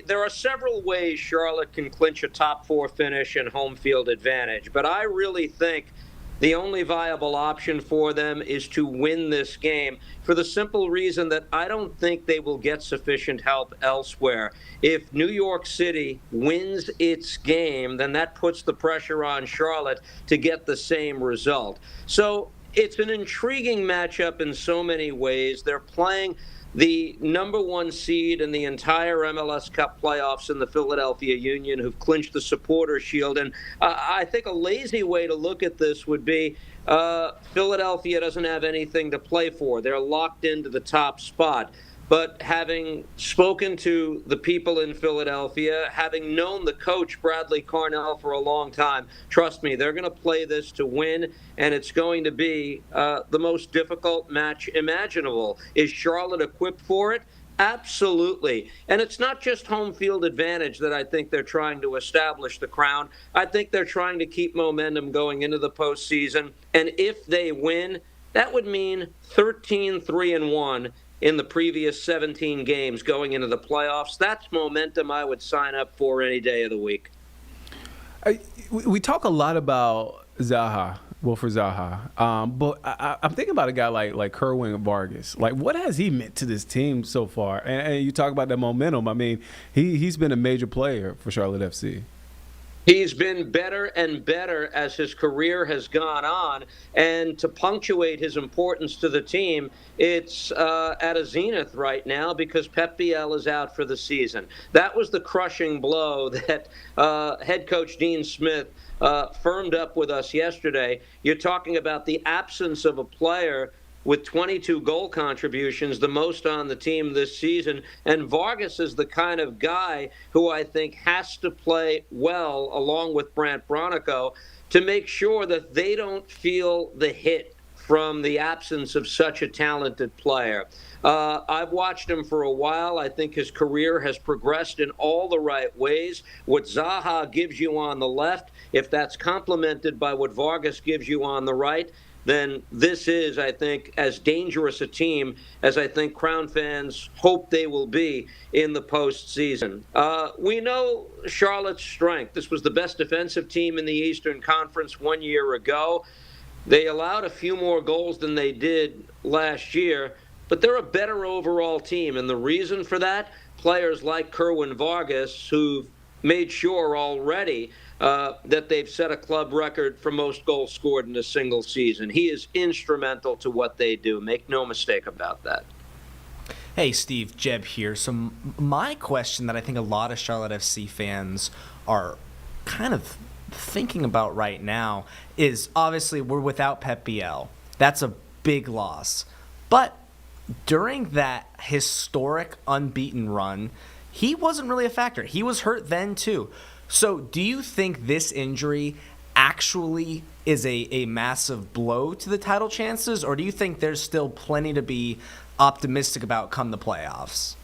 there are several ways Charlotte can clinch a top 4 finish and home field advantage, but I really think the only viable option for them is to win this game for the simple reason that I don't think they will get sufficient help elsewhere. If New York City wins its game, then that puts the pressure on Charlotte to get the same result. So it's an intriguing matchup in so many ways. They're playing the number 1 seed in the entire MLS Cup playoffs in the Philadelphia Union, who've clinched the Supporters' Shield. And I think a lazy way to look at this would be Philadelphia doesn't have anything to play for. They're locked into the top spot. But having spoken to the people in Philadelphia, having known the coach, Bradley Carnell, for a long time, trust me, they're going to play this to win, and it's going to be the most difficult match imaginable. Is Charlotte equipped for it? Absolutely. And it's not just home field advantage that I think they're trying to establish the Crown. I think they're trying to keep momentum going into the postseason. And if they win, that would mean 13-3-1 in the previous 17 games going into the playoffs. That's momentum I would sign up for any day of the week. We talk a lot about Zaha Wilfred Zaha. But I'm thinking about a guy like Kerwin Vargas. Like, what has he meant to this team so far? And you talk about that momentum. I mean, he's been a major player for Charlotte FC. He's been better and better as his career has gone on. And to punctuate his importance to the team, it's at a zenith right now because Pep Biel is out for the season. That was the crushing blow that head coach Dean Smith firmed up with us yesterday. You're talking about the absence of a player with 22 goal contributions, the most on the team this season. And Vargas is the kind of guy who I think has to play well along with Brandt Bronico to make sure that they don't feel the hit from the absence of such a talented player. I've watched him for a while. I think his career has progressed in all the right ways. What Zaha gives you on the left, if that's complemented by what Vargas gives you on the right, then this is, I think, as dangerous a team as I think Crown fans hope they will be in the postseason. We know Charlotte's strength. This was the best defensive team in the Eastern Conference 1 year ago. They allowed a few more goals than they did last year, but they're a better overall team. And the reason for that, players like Kerwin Vargas, who've made sure already that they've set a club record for most goals scored in a single season. He is instrumental to what they do. Make no mistake about that. Hey, Steve, Jeb here. So my question that I think a lot of Charlotte FC fans are kind of thinking about right now is obviously we're without Pep Biel. That's a big loss. But during that historic unbeaten run, he wasn't really a factor. He was hurt then too. So do you think this injury actually is a massive blow to the title chances, or do you think there's still plenty to be optimistic about come the playoffs?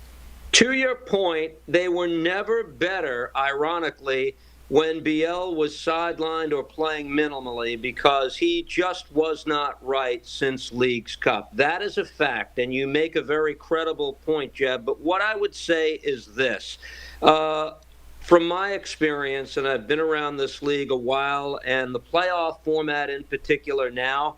To your point, they were never better, ironically, when Biel was sidelined or playing minimally because he just was not right since Leagues Cup. That is a fact, and you make a very credible point, Jeb. But what I would say is this. From my experience, and I've been around this league a while, and the playoff format in particular now,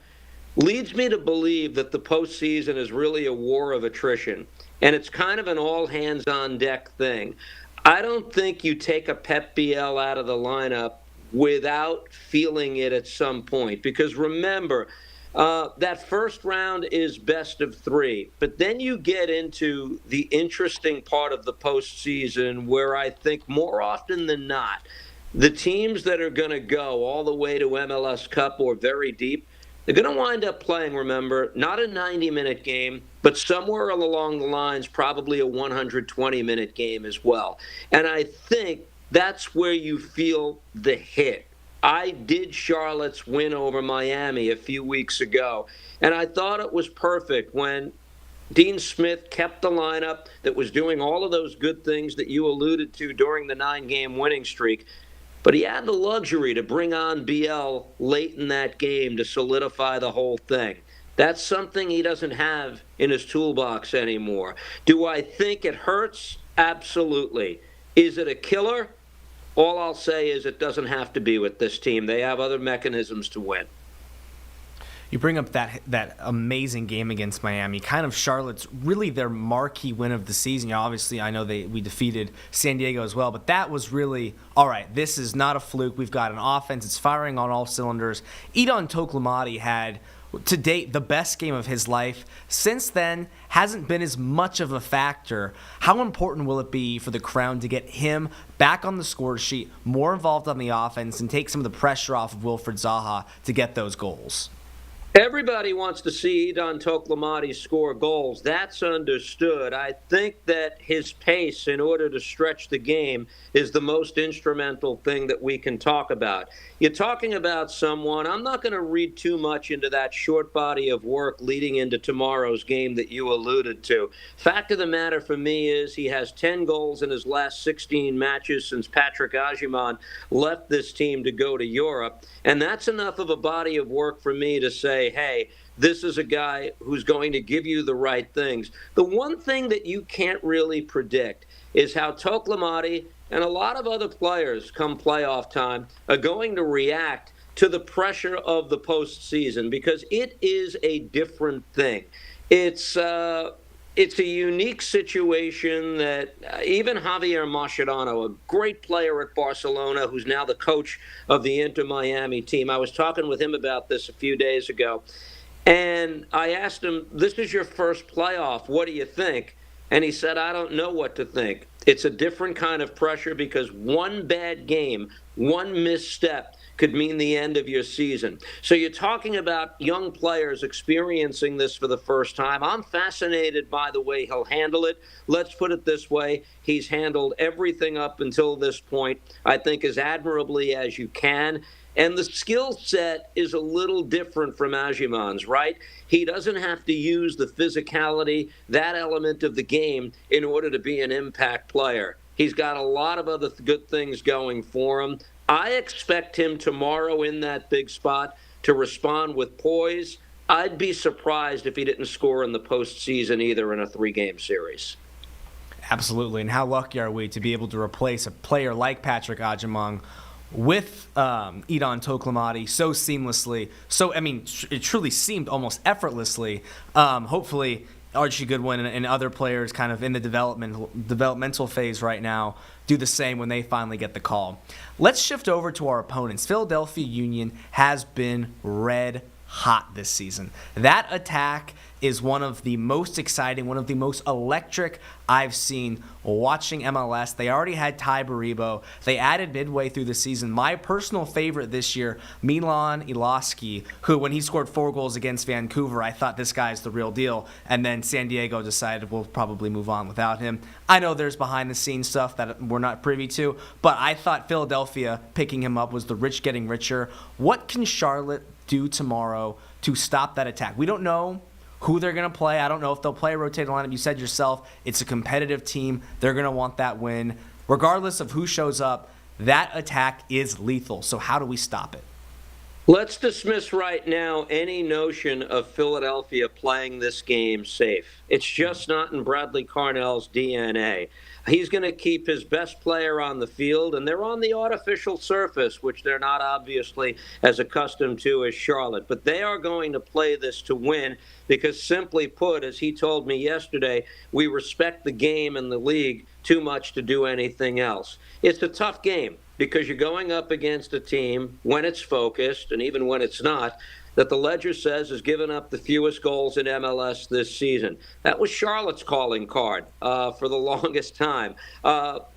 leads me to believe that the postseason is really a war of attrition. And it's kind of an all-hands-on-deck thing. I don't think you take a Pep Biel out of the lineup without feeling it at some point. Because remember, that first round is best of three. But then you get into the interesting part of the postseason where I think more often than not, the teams that are going to go all the way to MLS Cup or very deep, they're going to wind up playing, remember, not a 90-minute game, but somewhere along the lines, probably a 120-minute game as well. And I think that's where you feel the hit. I did Charlotte's win over Miami a few weeks ago, and I thought it was perfect when Dean Smith kept the lineup that was doing all of those good things that you alluded to during the 9-game winning streak. But he had the luxury to bring on Biel late in that game to solidify the whole thing. That's something he doesn't have in his toolbox anymore. Do I think it hurts? Absolutely. Is it a killer? All I'll say is it doesn't have to be with this team. They have other mechanisms to win. You bring up that amazing game against Miami, kind of Charlotte's really their marquee win of the season. Obviously, I know we defeated San Diego as well, but that was really, all right, this is not a fluke. We've got an offense. It's firing on all cylinders. Edon Toklamati had, to date, the best game of his life. Since then, hasn't been as much of a factor. How important will it be for the Crown to get him back on the score sheet, more involved on the offense, and take some of the pressure off of Wilfred Zaha to get those goals? Everybody wants to see Edon Toklamati score goals. That's understood. I think that his pace, in order to stretch the game, is the most instrumental thing that we can talk about. You're talking about someone, I'm not going to read too much into that short body of work leading into tomorrow's game that you alluded to. Fact of the matter for me is he has 10 goals in his last 16 matches since Patrick Agyemang left this team to go to Europe. And that's enough of a body of work for me to say, hey, this is a guy who's going to give you the right things. The one thing that you can't really predict is how Toklamati and a lot of other players come playoff time are going to react to the pressure of the postseason, because it is a different thing. It's a unique situation that even Javier Mascherano, a great player at Barcelona, who's now the coach of the Inter Miami team, I was talking with him about this a few days ago, and I asked him, this is your first playoff, what do you think? And he said, I don't know what to think. It's a different kind of pressure because one bad game, one misstep could mean the end of your season. So you're talking about young players experiencing this for the first time. I'm fascinated by the way he'll handle it. Let's put it this way. He's handled everything up until this point, I think, as admirably as you can. And the skill set is a little different from Agiman's, right? He doesn't have to use the physicality, that element of the game, in order to be an impact player. He's got a lot of other good things going for him. I expect him tomorrow in that big spot to respond with poise. I'd be surprised if he didn't score in the postseason either in a 3-game series. Absolutely. And how lucky are we to be able to replace a player like Patrick Agyemang with Idon Toklamati so seamlessly. So, I mean, it truly seemed almost effortlessly. Hopefully, Archie Goodwin and other players kind of in the developmental phase right now do the same when they finally get the call. Let's shift over to our opponents. Philadelphia Union has been red hot this season. That attack is one of the most exciting, one of the most electric I've seen watching MLS. They already had Ty Baribo. They added midway through the season my personal favorite this year, Milan Iloski, who, when he scored 4 goals against Vancouver, I thought this guy's the real deal. And then San Diego decided we'll probably move on without him. I know there's behind-the-scenes stuff that we're not privy to, but I thought Philadelphia picking him up was the rich getting richer. What can Charlotte do tomorrow to stop that attack? We don't know who they're going to play. I don't know if they'll play a rotated lineup. You said yourself, it's a competitive team. They're going to want that win. Regardless of who shows up, that attack is lethal. So how do we stop it? Let's dismiss right now any notion of Philadelphia playing this game safe. It's just not in Bradley Carnell's DNA. He's going to keep his best player on the field, and they're on the artificial surface, which they're not obviously as accustomed to as Charlotte. But they are going to play this to win because, simply put, as he told me yesterday, we respect the game and the league too much to do anything else. It's a tough game because you're going up against a team, when it's focused and even when it's not, that the ledger says has given up the fewest goals in MLS this season. That was Charlotte's calling card for the longest time.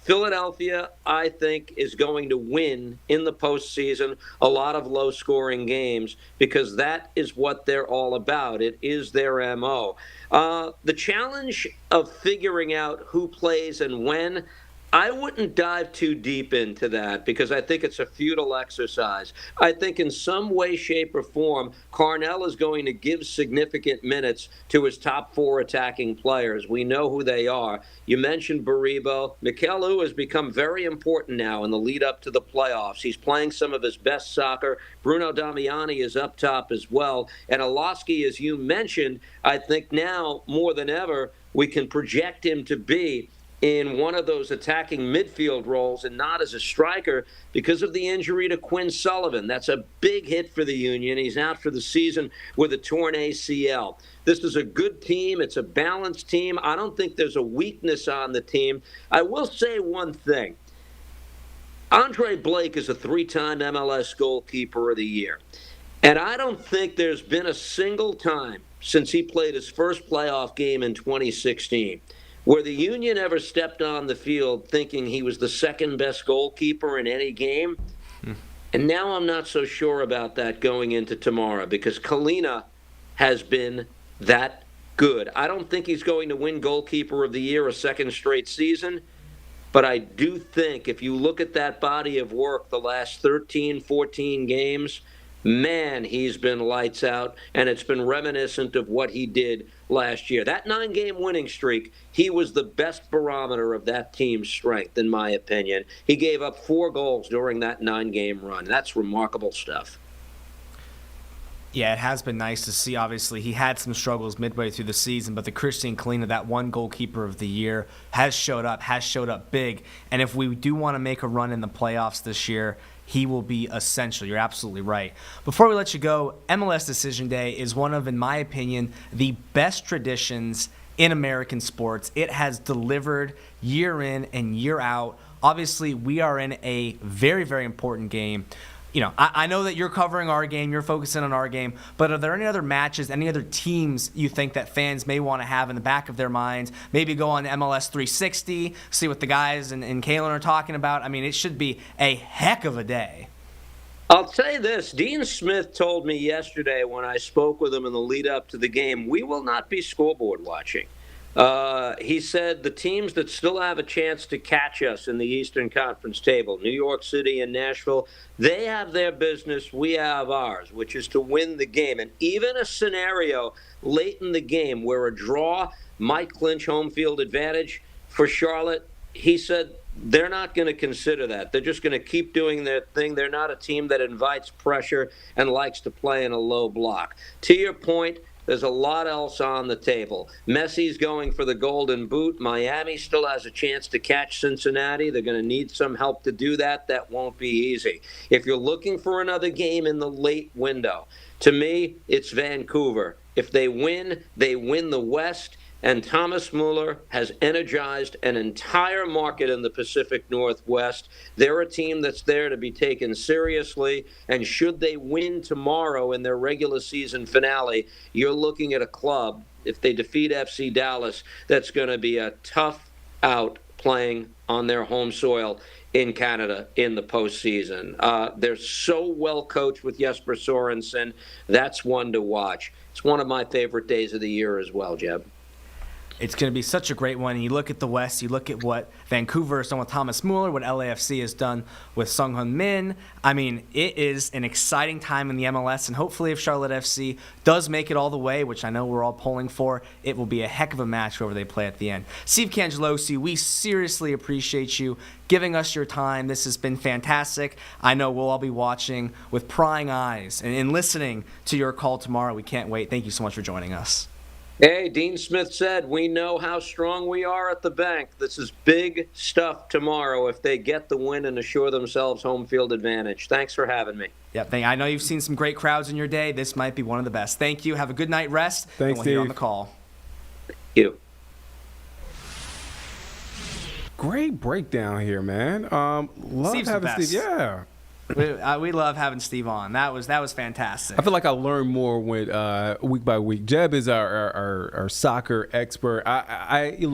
Philadelphia, I think, is going to win in the postseason a lot of low-scoring games because that is what they're all about. It is their MO. The challenge of figuring out who plays and when, I wouldn't dive too deep into that because I think it's a futile exercise. I think in some way, shape, or form, Carnell is going to give significant minutes to his top 4 attacking players. We know who they are. You mentioned Baribo. Mikel has become very important now in the lead up to the playoffs. He's playing some of his best soccer. Bruno Damiani is up top as well. And Iloski, as you mentioned, I think now more than ever, we can project him to be in one of those attacking midfield roles and not as a striker because of the injury to Quinn Sullivan. That's a big hit for the Union. He's out for the season with a torn ACL. This is a good team. It's a balanced team. I don't think there's a weakness on the team. I will say one thing. Andre Blake is a 3-time MLS goalkeeper of the year. And I don't think there's been a single time since he played his first playoff game in 2016 where the Union ever stepped on the field thinking he was the second best goalkeeper in any game. And now I'm not so sure about that going into tomorrow because Kalina has been that good. I don't think he's going to win goalkeeper of the year a second straight season, but I do think if you look at that body of work the last 13, 14 games, man, he's been lights out, and it's been reminiscent of what he did last year. That 9-game winning streak, he was the best barometer of that team's strength, in my opinion. He gave up 4 goals during that 9-game run. That's remarkable stuff. Yeah, it has been nice to see. Obviously, he had some struggles midway through the season, but the Christian Kalina, that one goalkeeper of the year, has showed up big. And if we do want to make a run in the playoffs this year, he will be essential. You're absolutely right. Before we let you go, MLS Decision Day is one of, in my opinion, the best traditions in American sports. It has delivered year in and year out. Obviously, we are in a very, very important game. You know, I know that you're covering our game, you're focusing on our game, but are there any other matches, any other teams you think that fans may want to have in the back of their minds? Maybe go on MLS 360, see what the guys and Kalen are talking about. I mean, it should be a heck of a day. I'll say this. Dean Smith told me yesterday when I spoke with him in the lead up to the game, we will not be scoreboard watching. He said the teams that still have a chance to catch us in the Eastern Conference table, New York City and Nashville, they have their business, we have ours, which is to win the game. And even a scenario late in the game where a draw might clinch home field advantage for Charlotte, he said they're not going to consider that. They're just going to keep doing their thing. They're not a team that invites pressure and likes to play in a low block. To your point, there's a lot else on the table. Messi's going for the Golden Boot. Miami still has a chance to catch Cincinnati. They're going to need some help to do that. That won't be easy. If you're looking for another game in the late window, to me, it's Vancouver. If they win the West. And Thomas Mueller has energized an entire market in the Pacific Northwest. They're a team that's there to be taken seriously. And should they win tomorrow in their regular season finale, you're looking at a club, if they defeat FC Dallas, that's going to be a tough out playing on their home soil in Canada in the postseason. They're so well coached with Jesper Sorensen. That's one to watch. It's one of my favorite days of the year as well, Jeb. It's going to be such a great one. And you look at the West, you look at what Vancouver has done with Thomas Mueller, what LAFC has done with Sung-Hun Min. I mean, it is an exciting time in the MLS, and hopefully if Charlotte FC does make it all the way, which I know we're all pulling for, it will be a heck of a match whoever they play at the end. Steve Cangelosi, we seriously appreciate you giving us your time. This has been fantastic. I know we'll all be watching with prying eyes and listening to your call tomorrow. We can't wait. Thank you so much for joining us. Hey, Dean Smith said, we know how strong we are at the bank. This is big stuff tomorrow if they get the win and assure themselves home field advantage. Thanks for having me. Yeah, I know you've seen some great crowds in your day. This might be one of the best. Thank you. Have a good night rest. Thanks, and we'll hear you on the Steve. call. Thank you. Great breakdown here, man. Love Steve's the having best. Steve. Yeah. We love having Steve on. That was fantastic. I feel like I learn more with week by week. Jeb is our soccer expert. I'm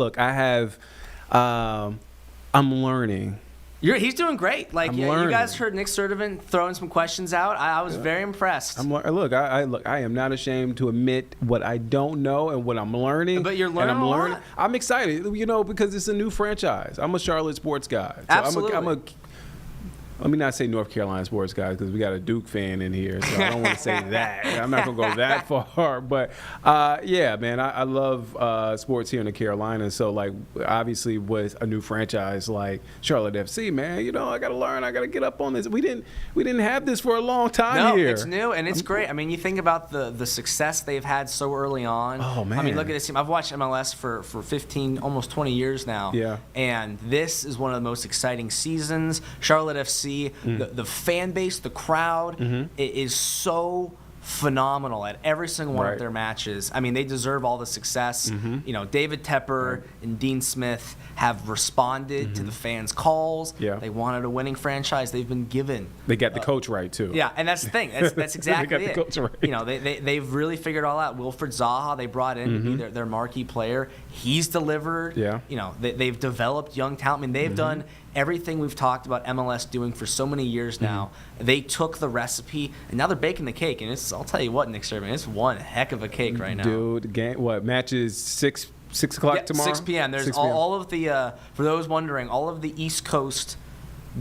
learning. He's doing great. Like I'm you learning. guys heard Nick Sturdivant throwing some questions out. I was very impressed. I am not ashamed to admit what I don't know and what I'm learning. But you're learning a lot. I'm excited, because it's a new franchise. I'm a Charlotte sports guy. So Absolutely. Let me not say North Carolina sports guys because we got a Duke fan in here, so I don't want to say that. I'm not going to go that far. But, yeah, man, I love sports here in the Carolinas. So, like, obviously with a new franchise like Charlotte FC, man, I got to learn. I got to get up on this. We didn't have this for a long time here. No, it's new, and it's great. I mean, you think about the success they've had so early on. Oh, man. I mean, look at this team. I've watched MLS for 15, almost 20 years now. Yeah. And this is one of the most exciting seasons. Charlotte FC, the fan base, the crowd, it is so phenomenal at every single one of their matches. I mean, they deserve all the success. David Tepper and Dean Smith have responded to the fans' calls. Yeah. They wanted a winning franchise. They've been given. They got the coach right, too. Yeah, and that's the thing. That's exactly they got the coach right. They've really figured it all out. Wilfred Zaha, they brought in to be their marquee player. He's delivered. Yeah. They've developed young talent. I mean, they've done everything we've talked about MLS doing for so many years now. They took the recipe, and now they're baking the cake. And I'll tell you what, Nick Sturdivant, it's one heck of a cake right now. Dude, match is 6 o'clock tomorrow? 6 p.m. There's 6 p.m. all of the, for those wondering, all of the East Coast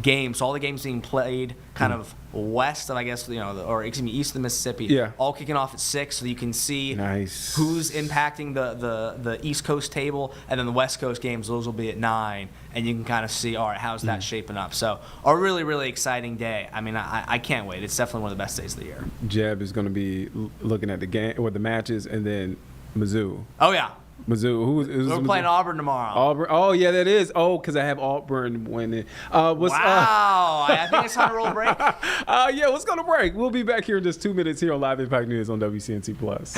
games, all the games being played kind of west of, I guess, east of the Mississippi. Yeah. All kicking off at 6, so you can see who's impacting the East Coast table, and then the West Coast games, those will be at 9, and you can kind of see, all right, how's that shaping up? So a really, really exciting day. I mean, I can't wait. It's definitely one of the best days of the year. Jeb is going to be looking at the game or the matches, and then Mizzou. Oh, yeah. Mizzou. We're playing Auburn tomorrow. Auburn. Oh, yeah, that is. Oh, because I have Auburn winning. Wow. I think it's on a roll break. Yeah, let's go to break. We'll be back here in just 2 minutes here on Live Impact News on WCNC Plus.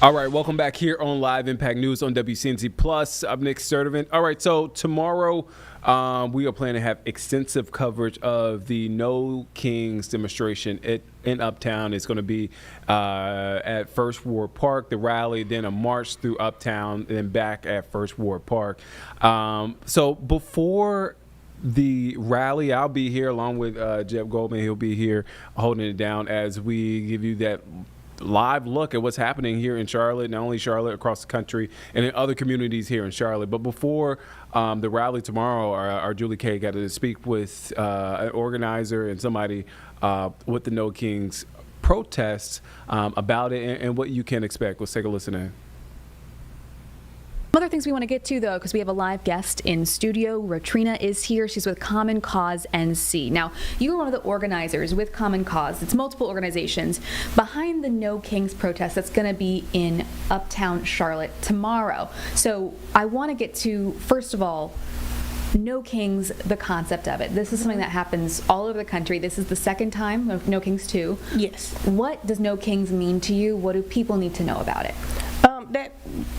All right, welcome back here on Live Impact News on WCNC Plus. I'm Nick Sturdivant. All right, so tomorrow we are planning to have extensive coverage of the No Kings demonstration in Uptown. It's going to be at First Ward Park, the rally, then a march through Uptown, and then back at First Ward Park. So before the rally, I'll be here along with Jeb Goldman. He'll be here holding it down as we give you that live look at what's happening here in Charlotte, not only Charlotte, across the country, and in other communities here in Charlotte. But before the rally tomorrow, our Julie Kay got to speak with an organizer and somebody with the No Kings protests about it and what you can expect. Let's take a listen in. Other things we want to get to, though, because we have a live guest in studio. Rotrina is here. She's with Common Cause NC. Now, you are one of the organizers with Common Cause. It's multiple organizations behind the No Kings protest that's going to be in Uptown Charlotte tomorrow. So I want to get to, first of all, No Kings, the concept of it. This is something that happens all over the country. This is the second time of No Kings 2. Yes. What does No Kings mean to you? What do people need to know about it? That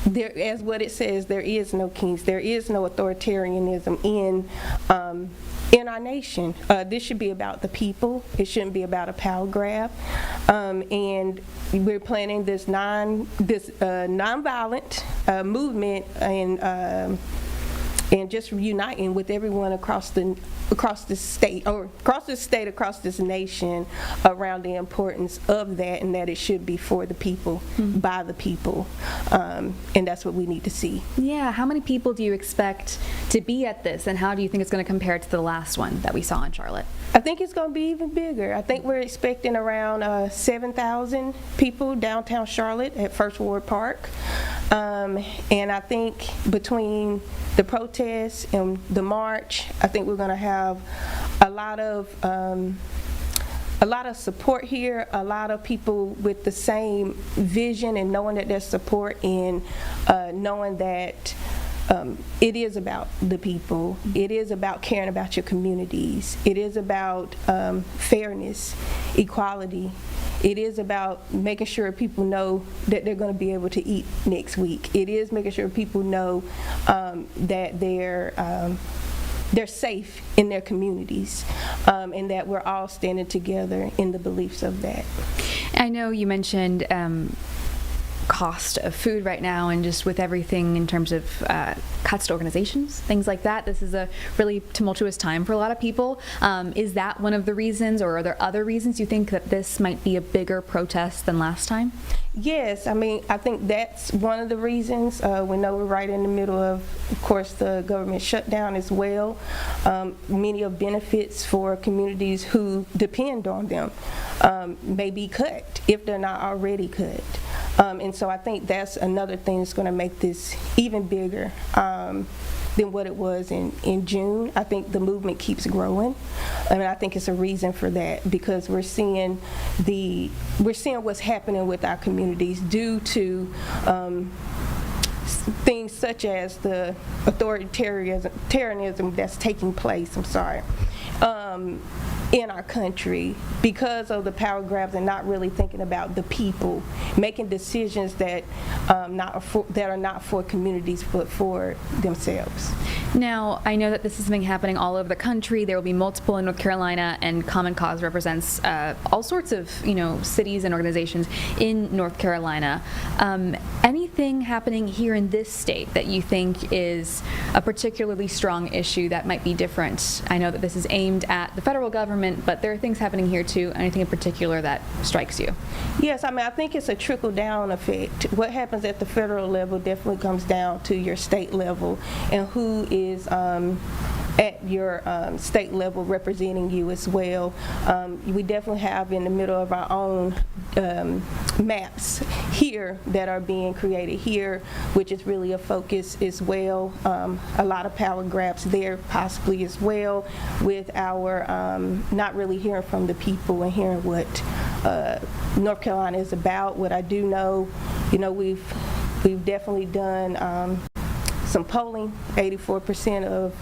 there, as what it says, there is no kings. There is no authoritarianism in our nation. This should be about the people. It shouldn't be about a power grab. And we're planning this nonviolent movement and just uniting with everyone across this state, across this nation, around the importance of that, and that it should be for the people, by the people, and that's what we need to see. Yeah, how many people do you expect to be at this, and how do you think it's going to compare to the last one that we saw in Charlotte? I think it's going to be even bigger. I think we're expecting around 7,000 people downtown Charlotte at First Ward Park, and I think between the protests and the march, I think we're going to have a lot of support here, a lot of people with the same vision and knowing that there's support in knowing that it is about the people. It is about caring about your communities. It is about fairness, equality. It is about making sure people know that they're going to be able to eat next week. It is making sure people know that they're safe in their communities, and that we're all standing together in the beliefs of that. I know you mentioned cost of food right now, and just with everything in terms of cuts to organizations, things like that. This is a really tumultuous time for a lot of people. Is that one of the reasons, or are there other reasons you think that this might be a bigger protest than last time? Yes, I mean, I think that's one of the reasons. We know we're right in the middle of course, the government shutdown as well. Many of benefits for communities who depend on them may be cut if they're not already cut. And so I think that's another thing that's going to make this even bigger than what it was in June. I think the movement keeps growing. I mean, I think it's a reason for that, because we're seeing what's happening with our communities due to things such as the authoritarianism that's taking place. In our country, because of the power grabs and not really thinking about the people, making decisions that are not for communities but for themselves. Now, I know that this is something happening all over the country. There will be multiple in North Carolina, and Common Cause represents all sorts of cities and organizations in North Carolina. Anything happening here in this state that you think is a particularly strong issue that might be different? I know that this is aimed at the federal government, but there are things happening here too. Anything in particular that strikes you? Yes, I mean, I think it's a trickle-down effect. What happens at the federal level definitely comes down to your state level and who is at your state level representing you as well. We definitely have in the middle of our own maps here that are being created here, which is really a focus as well. A lot of power grabs there possibly as well, with our not really hearing from the people and hearing what North Carolina is about. What I do know, we've definitely done some polling. 84% of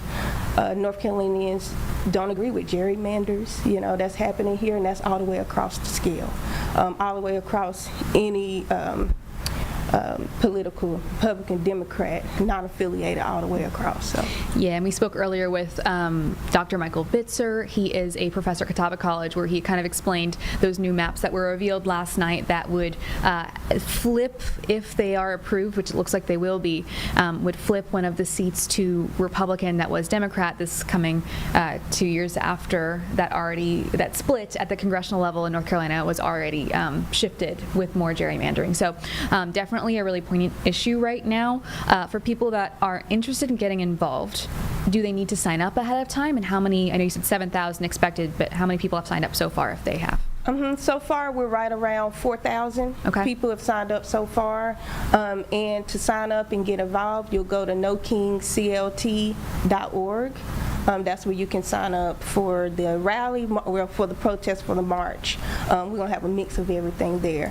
North Carolinians don't agree with gerrymanders. That's happening here, and that's all the way across the scale, all the way across any political, Republican, Democrat, non-affiliated, all the way across. So. Yeah, and we spoke earlier with Dr. Michael Bitzer. He is a professor at Catawba College, where he kind of explained those new maps that were revealed last night that would flip, if they are approved, which it looks like they will be, would flip one of the seats to Republican that was Democrat, this coming 2 years after that split at the congressional level in North Carolina was already shifted with more gerrymandering. So definitely a really poignant issue right now. For people that are interested in getting involved, do they need to sign up ahead of time? And how many, I know you said 7,000 expected, but how many people have signed up so far, if they have? So far, we're right around 4,000 people have signed up so far. And to sign up and get involved, you'll go to nokingclt.org. That's where you can sign up for the rally, or for the protest, for the march. We're going to have a mix of everything there.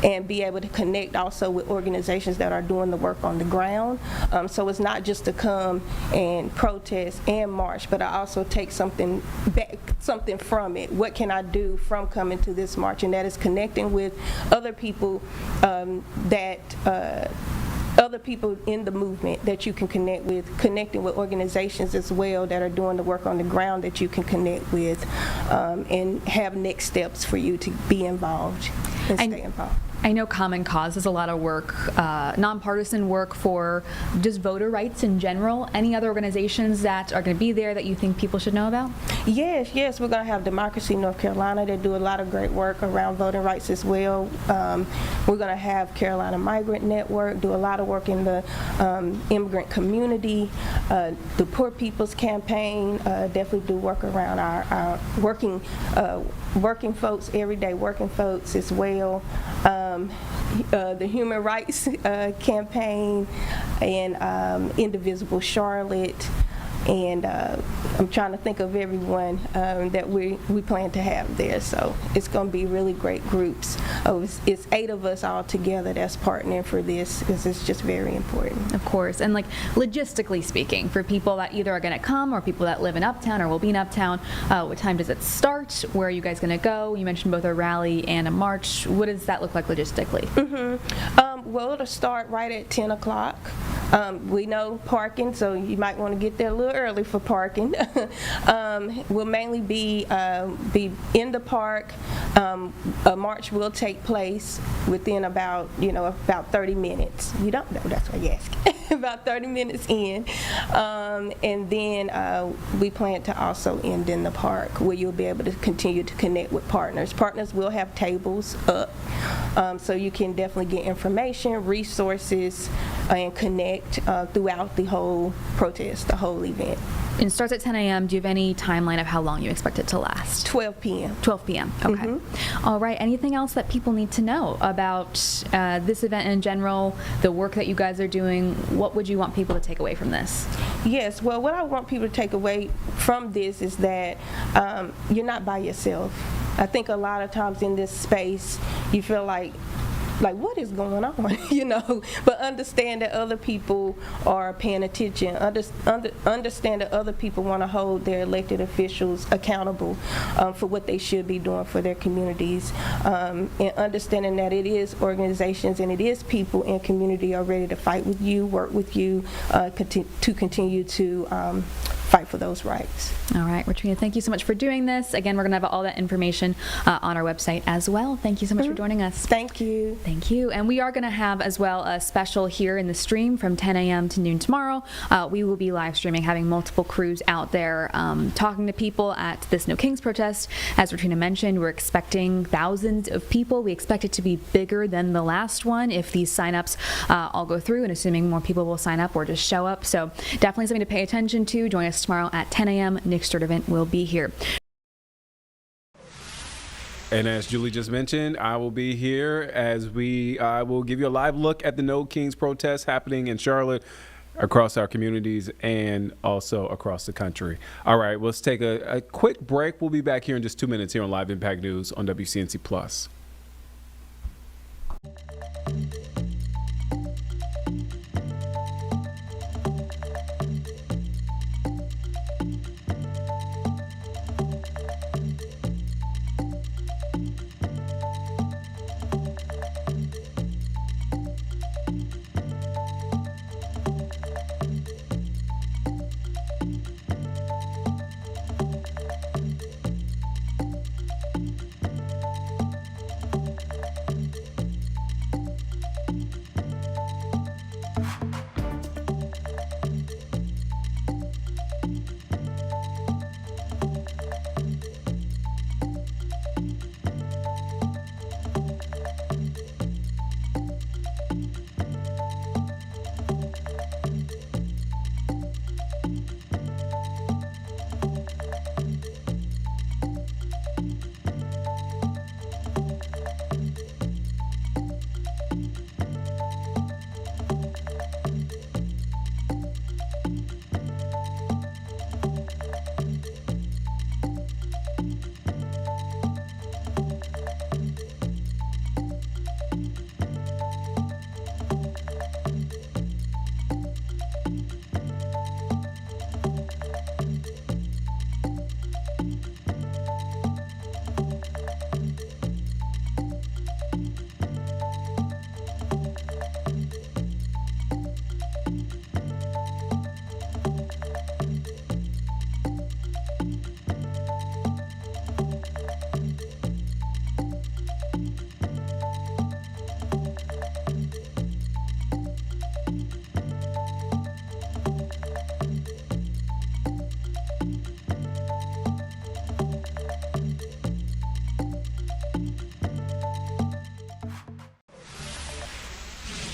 And be able to connect also with organizations that are doing the work on the ground. So it's not just to come and protest and march, but I also take something back, something from it. What can I do from coming to this march? And that is connecting with other people other people in the movement that you can connect with, connecting with organizations as well that are doing the work on the ground that you can connect with, and have next steps for you to be involved and stay involved. I know Common Cause does a lot of work, nonpartisan work for just voter rights in general. Any other organizations that are going to be there that you think people should know about? Yes. We're going to have Democracy North Carolina. They do a lot of great work around voting rights as well. We're going to have Carolina Migrant Network, do a lot of work in the immigrant community. The Poor People's Campaign definitely do work around our working folks, everyday working folks as well. The Human Rights Campaign and Indivisible Charlotte. and I'm trying to think of everyone that we plan to have there. So it's going to be really great groups. It's 8 of us all together that's partnering for this, because it's just very important. Of course. And like logistically speaking, for people that either are going to come or people that live in Uptown or will be in Uptown, what time does it start? Where are you guys going to go? You mentioned both a rally and a march. What does that look like logistically? Well, it'll start right at 10 o'clock. We know parking, so you might want to get there a little early for parking. We'll mainly be in the park. A march will take place within about 30 minutes. You don't know, that's why you ask. About 30 minutes in. And then we plan to also end in the park, where you'll be able to continue to connect with partners. Partners will have tables up, so you can definitely get information, resources, and connect throughout the whole protest, the whole event. It starts at 10 a.m. Do you have any timeline of how long you expect it to last? 12 p.m. 12 p.m. Okay. All right. Anything else that people need to know about this event in general, the work that you guys are doing? What would you want people to take away from this? Yes. Well, what I want people to take away from this is that you're not by yourself. I think a lot of times in this space, you feel like what is going on, but understand that other people are paying attention, understand that other people want to hold their elected officials accountable for what they should be doing for their communities, and understanding that it is organizations and it is people in community are ready to fight with you, work with you, to continue to fight for those rights. All right, Ratrina, thank you so much for doing this. Again, we're going to have all that information on our website as well. Thank you so much for joining us. Thank you. Thank you. And we are going to have as well a special here in the stream from 10 a.m. to noon tomorrow. We will be live streaming, having multiple crews out there talking to people at this No Kings protest. As Ratrina mentioned, we're expecting thousands of people. We expect it to be bigger than the last one if these signups all go through, and assuming more people will sign up or just show up. So definitely something to pay attention to. Join us tomorrow at 10 a.m. Nick Sturdivant will be here. And as Julie just mentioned, I will be here as I will give you a live look at the No Kings protest happening in Charlotte, across our communities, and also across the country. All right, let's take a quick break. We'll be back here in just 2 minutes here on Live Impact News on WCNC Plus.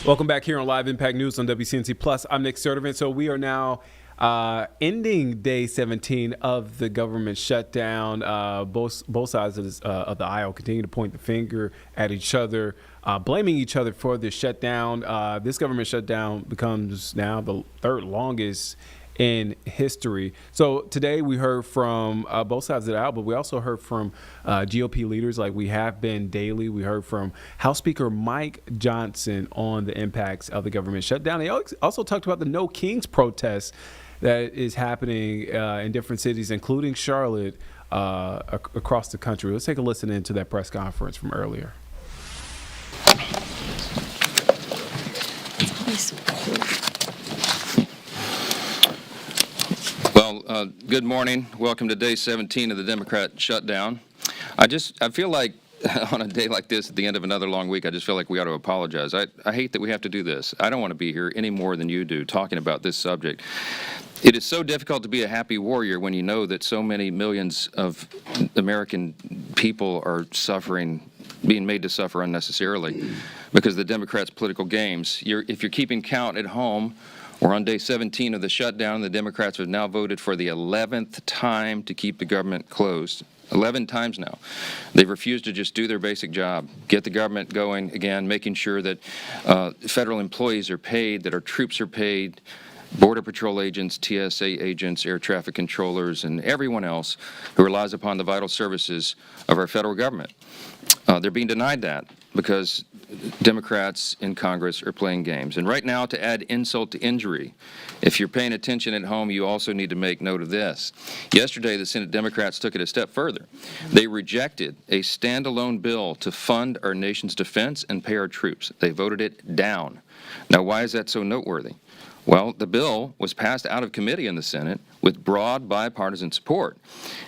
Welcome back here on Live Impact News on WCNC Plus. I'm Nick Sturdivant. So we are now ending day 17 of the government shutdown. Both sides of the aisle continue to point the finger at each other, blaming each other for this shutdown. This government shutdown becomes now the third longest in history. So today we heard from both sides of the aisle, but we also heard from GOP leaders like we have been daily. We heard from House Speaker Mike Johnson on the impacts of the government shutdown. They also talked about the No Kings protests that is happening in different cities, including Charlotte, across the country. Let's take a listen into that press conference from earlier. Well, good morning. Welcome to day 17 of the Democrat shutdown. I feel like on a day like this, at the end of another long week, I just feel like we ought to apologize. I hate that we have to do this. I don't want to be here any more than you do talking about this subject. It is so difficult to be a happy warrior when you know that so many millions of American people are suffering, being made to suffer unnecessarily because of the Democrats' political games. If you're keeping count at home, we're on day 17 of the shutdown. The Democrats have now voted for the 11th time to keep the government closed. 11 times now. They've refused to just do their basic job, get the government going again, making sure that federal employees are paid, that our troops are paid, Border Patrol agents, TSA agents, air traffic controllers, and everyone else who relies upon the vital services of our federal government. They're being denied that because Democrats in Congress are playing games. And right now, to add insult to injury, if you're paying attention at home, you also need to make note of this. Yesterday, the Senate Democrats took it a step further. They rejected a standalone bill to fund our nation's defense and pay our troops. They voted it down. Now, why is that so noteworthy? Well, the bill was passed out of committee in the Senate with broad bipartisan support.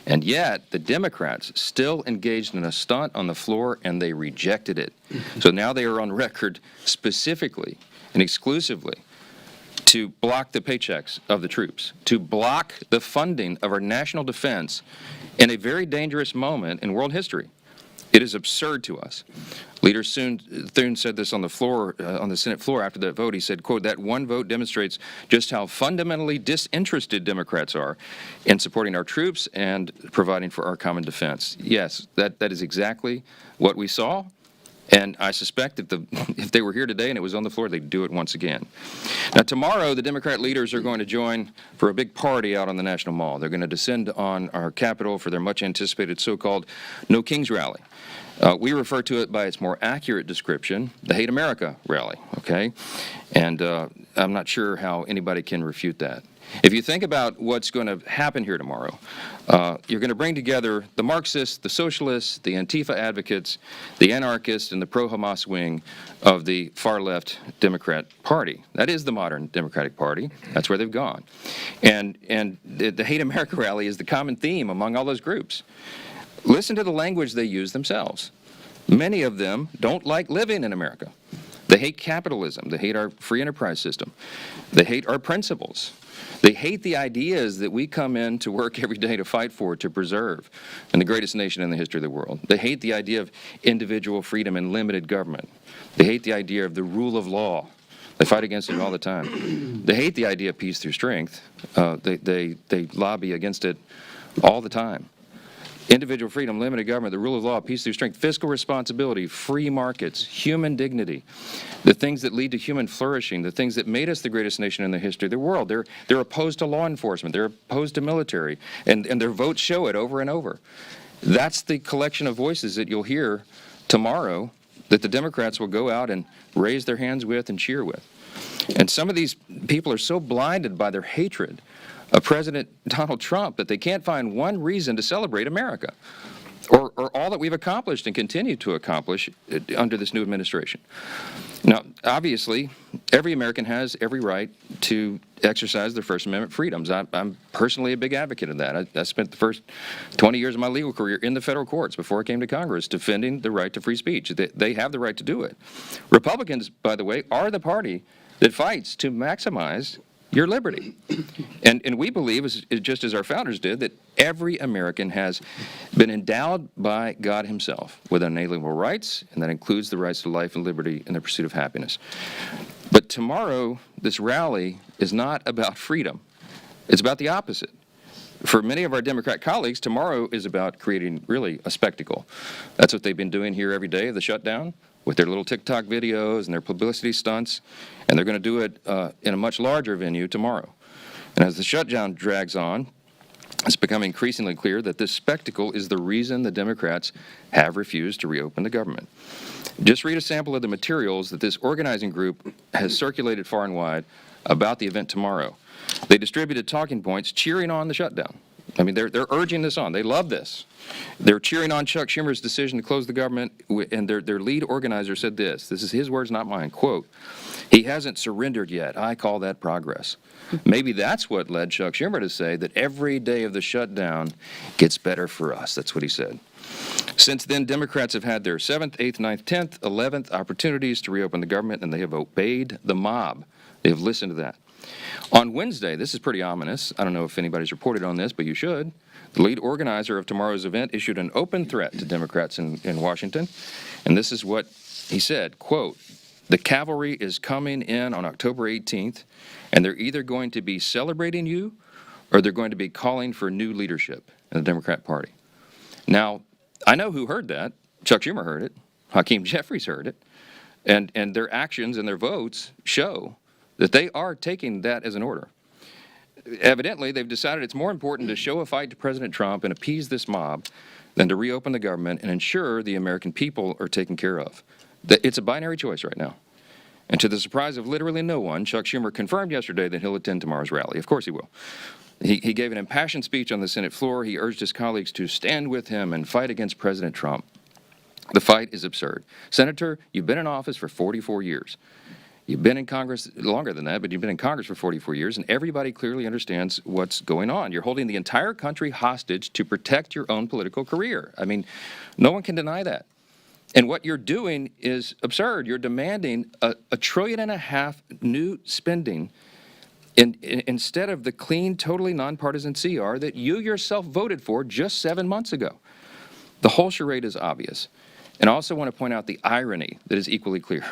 And yet, the Democrats still engaged in a stunt on the floor, and they rejected it. So now they are on record specifically and exclusively to block the paychecks of the troops, to block the funding of our national defense in a very dangerous moment in world history. It is absurd to us. Leader Thune said this on the floor, on the Senate floor after that vote. He said, quote, "That one vote demonstrates just how fundamentally disinterested Democrats are in supporting our troops and providing for our common defense." Yes, that is exactly what we saw. And I suspect that if they were here today and it was on the floor, they'd do it once again. Now, tomorrow, the Democrat leaders are going to join for a big party out on the National Mall. They're going to descend on our Capitol for their much-anticipated so-called No Kings rally. We refer to it by its more accurate description, the Hate America rally, okay? And I'm not sure how anybody can refute that. If you think about what's going to happen here tomorrow, you're going to bring together the Marxists, the socialists, the Antifa advocates, the anarchists, and the pro-Hamas wing of the far-left Democrat Party. That is the modern Democratic Party. That's where they've gone. And the Hate America rally is the common theme among all those groups. Listen to the language they use themselves. Many of them don't like living in America. They hate capitalism. They hate our free enterprise system. They hate our principles. They hate the ideas that we come in to work every day to fight for, to preserve, in the greatest nation in the history of the world. They hate the idea of individual freedom and limited government. They hate the idea of the rule of law. They fight against it all the time. They hate the idea of peace through strength. They lobby against it all the time. Individual freedom, limited government, the rule of law, peace through strength, fiscal responsibility, free markets, human dignity, the things that lead to human flourishing, the things that made us the greatest nation in the history of the world. They're opposed to law enforcement. They're opposed to military. And their votes show it over and over. That's the collection of voices that you'll hear tomorrow that the Democrats will go out and raise their hands with and cheer with. And some of these people are so blinded by their hatred of President Donald Trump that they can't find one reason to celebrate America or all that we've accomplished and continue to accomplish under this new administration. Now, obviously, every American has every right to exercise their First Amendment freedoms. I'm personally a big advocate of that. I spent the first 20 years of my legal career in the federal courts before I came to Congress defending the right to free speech. They have the right to do it. Republicans, by the way, are the party that fights to maximize your liberty. And we believe, just as our founders did, that every American has been endowed by God himself with unalienable rights, and that includes the rights to life and liberty and the pursuit of happiness. But tomorrow, this rally is not about freedom. It's about the opposite. For many of our Democrat colleagues, tomorrow is about creating really a spectacle. That's what they've been doing here every day of the shutdown, with their little TikTok videos and their publicity stunts, and they're going to do it in a much larger venue tomorrow. And as the shutdown drags on, it's becoming increasingly clear that this spectacle is the reason the Democrats have refused to reopen the government. Just read a sample of the materials that this organizing group has circulated far and wide about the event tomorrow. They distributed talking points cheering on the shutdown. I mean, they're urging this on. They love this. They're cheering on Chuck Schumer's decision to close the government, and their lead organizer said this is his words, not mine, quote, "He hasn't surrendered yet. I call that progress." Maybe that's what led Chuck Schumer to say that every day of the shutdown gets better for us. That's what he said. Since then, Democrats have had their 7th, 8th, 9th, 10th, 11th opportunities to reopen the government, and they have obeyed the mob. They have listened to that. On Wednesday, this is pretty ominous. I don't know if anybody's reported on this, but you should. The lead organizer of tomorrow's event issued an open threat to Democrats in Washington, and this is what he said, quote, "The cavalry is coming in on October 18th, and they're either going to be celebrating you or they're going to be calling for new leadership in the Democrat Party." Now, I know who heard that. Chuck Schumer heard it. Hakeem Jeffries heard it. And their actions and their votes show that they are taking that as an order. Evidently, they've decided it's more important to show a fight to President Trump and appease this mob than to reopen the government and ensure the American people are taken care of. It's a binary choice right now. And to the surprise of literally no one, Chuck Schumer confirmed yesterday that he'll attend tomorrow's rally. Of course he will. He gave an impassioned speech on the Senate floor. He urged his colleagues to stand with him and fight against President Trump. The fight is absurd. Senator, you've been in office for 44 years. You've been in Congress longer than that, but you've been in Congress for 44 years, and everybody clearly understands what's going on. You're holding the entire country hostage to protect your own political career. I mean, no one can deny that. And what you're doing is absurd. You're demanding $1.5 trillion new spending instead of the clean, totally nonpartisan CR that you yourself voted for just 7 months ago. The whole charade is obvious. And I also want to point out the irony that is equally clear.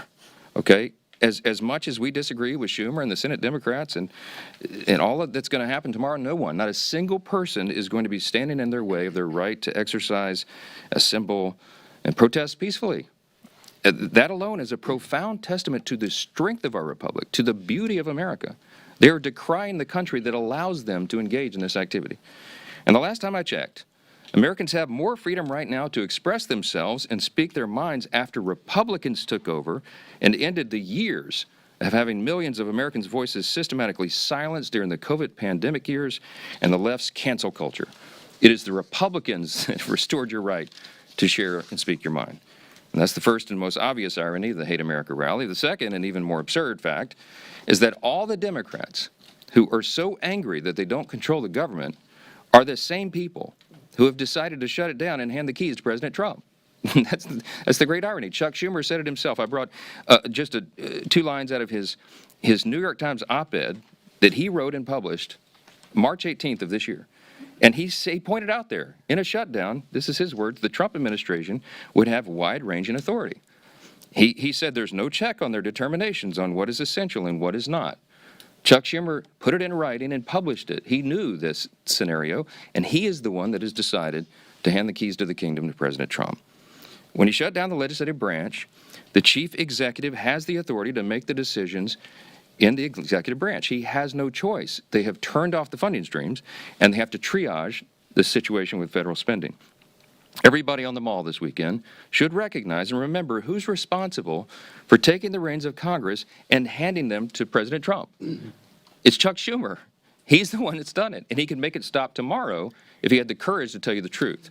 Okay? As much as we disagree with Schumer and the Senate Democrats and all of that's going to happen tomorrow, no one, not a single person is going to be standing in their way of their right to exercise, assemble, and protest peacefully. That alone is a profound testament to the strength of our republic, to the beauty of America. They are decrying the country that allows them to engage in this activity. And the last time I checked, Americans have more freedom right now to express themselves and speak their minds after Republicans took over and ended the years of having millions of Americans' voices systematically silenced during the COVID pandemic years and the left's cancel culture. It is the Republicans that restored your right to share and speak your mind. And that's the first and most obvious irony of the Hate America rally. The second and even more absurd fact is that all the Democrats who are so angry that they don't control the government are the same people who have decided to shut it down and hand the keys to President Trump. That's the great irony. Chuck Schumer said it himself. I brought just 2 lines out of his New York Times op-ed that he wrote and published March 18th of this year. And he pointed out there, in a shutdown, this is his words, the Trump administration would have wide-ranging authority. He said there's no check on their determinations on what is essential and what is not. Chuck Schumer put it in writing and published it. He knew this scenario, and he is the one that has decided to hand the keys to the kingdom to President Trump. When he shut down the legislative branch, the chief executive has the authority to make the decisions in the executive branch. He has no choice. They have turned off the funding streams, and they have to triage the situation with federal spending. Everybody on the mall this weekend should recognize and remember who's responsible for taking the reins of Congress and handing them to President Trump. It's Chuck Schumer. He's the one that's done it, and he can make it stop tomorrow if he had the courage to tell you the truth.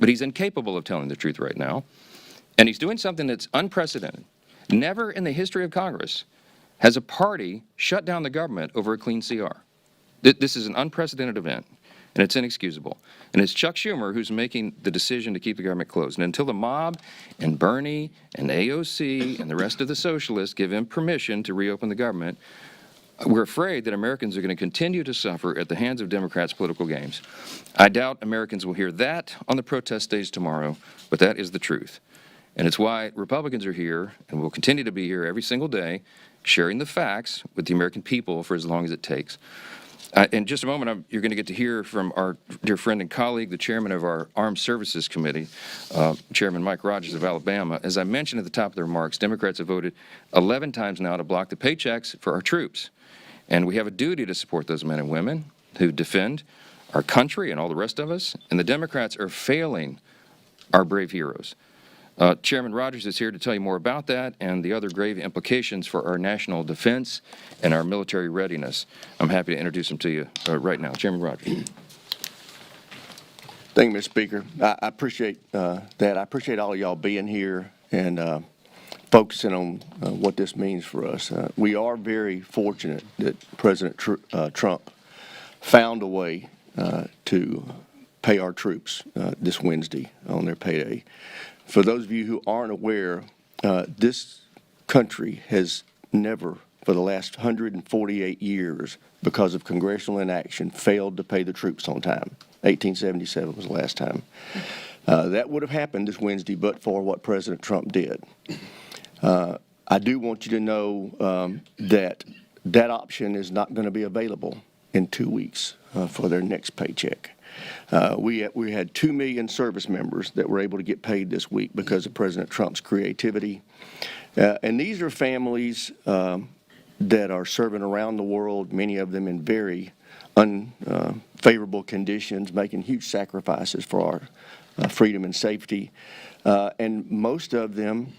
But he's incapable of telling the truth right now, and he's doing something that's unprecedented. Never in the history of Congress has a party shut down the government over a clean CR. This is an unprecedented event, and it's inexcusable. And it's Chuck Schumer who's making the decision to keep the government closed. And until the mob and Bernie and AOC and the rest of the socialists give him permission to reopen the government, we're afraid that Americans are going to continue to suffer at the hands of Democrats' political games. I doubt Americans will hear that on the protest stage tomorrow, but that is the truth. And it's why Republicans are here and will continue to be here every single day, sharing the facts with the American people for as long as it takes. In just a moment, you're going to get to hear from our dear friend and colleague, the chairman of our Armed Services Committee, Chairman Mike Rogers of Alabama. As I mentioned at the top of the remarks, Democrats have voted 11 times now to block the paychecks for our troops. And we have a duty to support those men and women who defend our country and all the rest of us. And the Democrats are failing our brave heroes. Chairman Rogers is here to tell you more about that and the other grave implications for our national defense and our military readiness. I'm happy to introduce him to you right now. Chairman Rogers. Thank you, Mr. Speaker. I appreciate that. I appreciate all of y'all being here and focusing on what this means for us. We are very fortunate that President Trump found a way to pay our troops this Wednesday on their payday. For those of you who aren't aware, this country has never, for the last 148 years, because of congressional inaction, failed to pay the troops on time. 1877 was the last time. That would have happened this Wednesday but for what President Trump did. I do want you to know that that option is not going to be available in 2 weeks for their next paycheck. We had 2 million service members that were able to get paid this week because of President Trump's creativity. And these are families that are serving around the world, many of them in very unfavorable conditions, making huge sacrifices for our freedom and safety. And most of them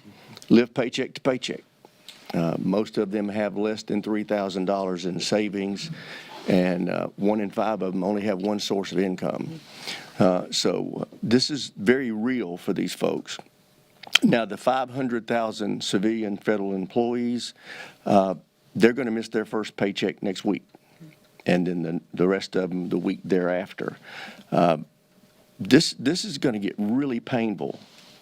live paycheck to paycheck. Most of them have less than $3,000 in savings, and 1 in 5 of them only have one source of income. So this is very real for these folks. Now, the 500,000 civilian federal employees, they're going to miss their first paycheck next week, and then the rest of them the week thereafter. This is going to get really painful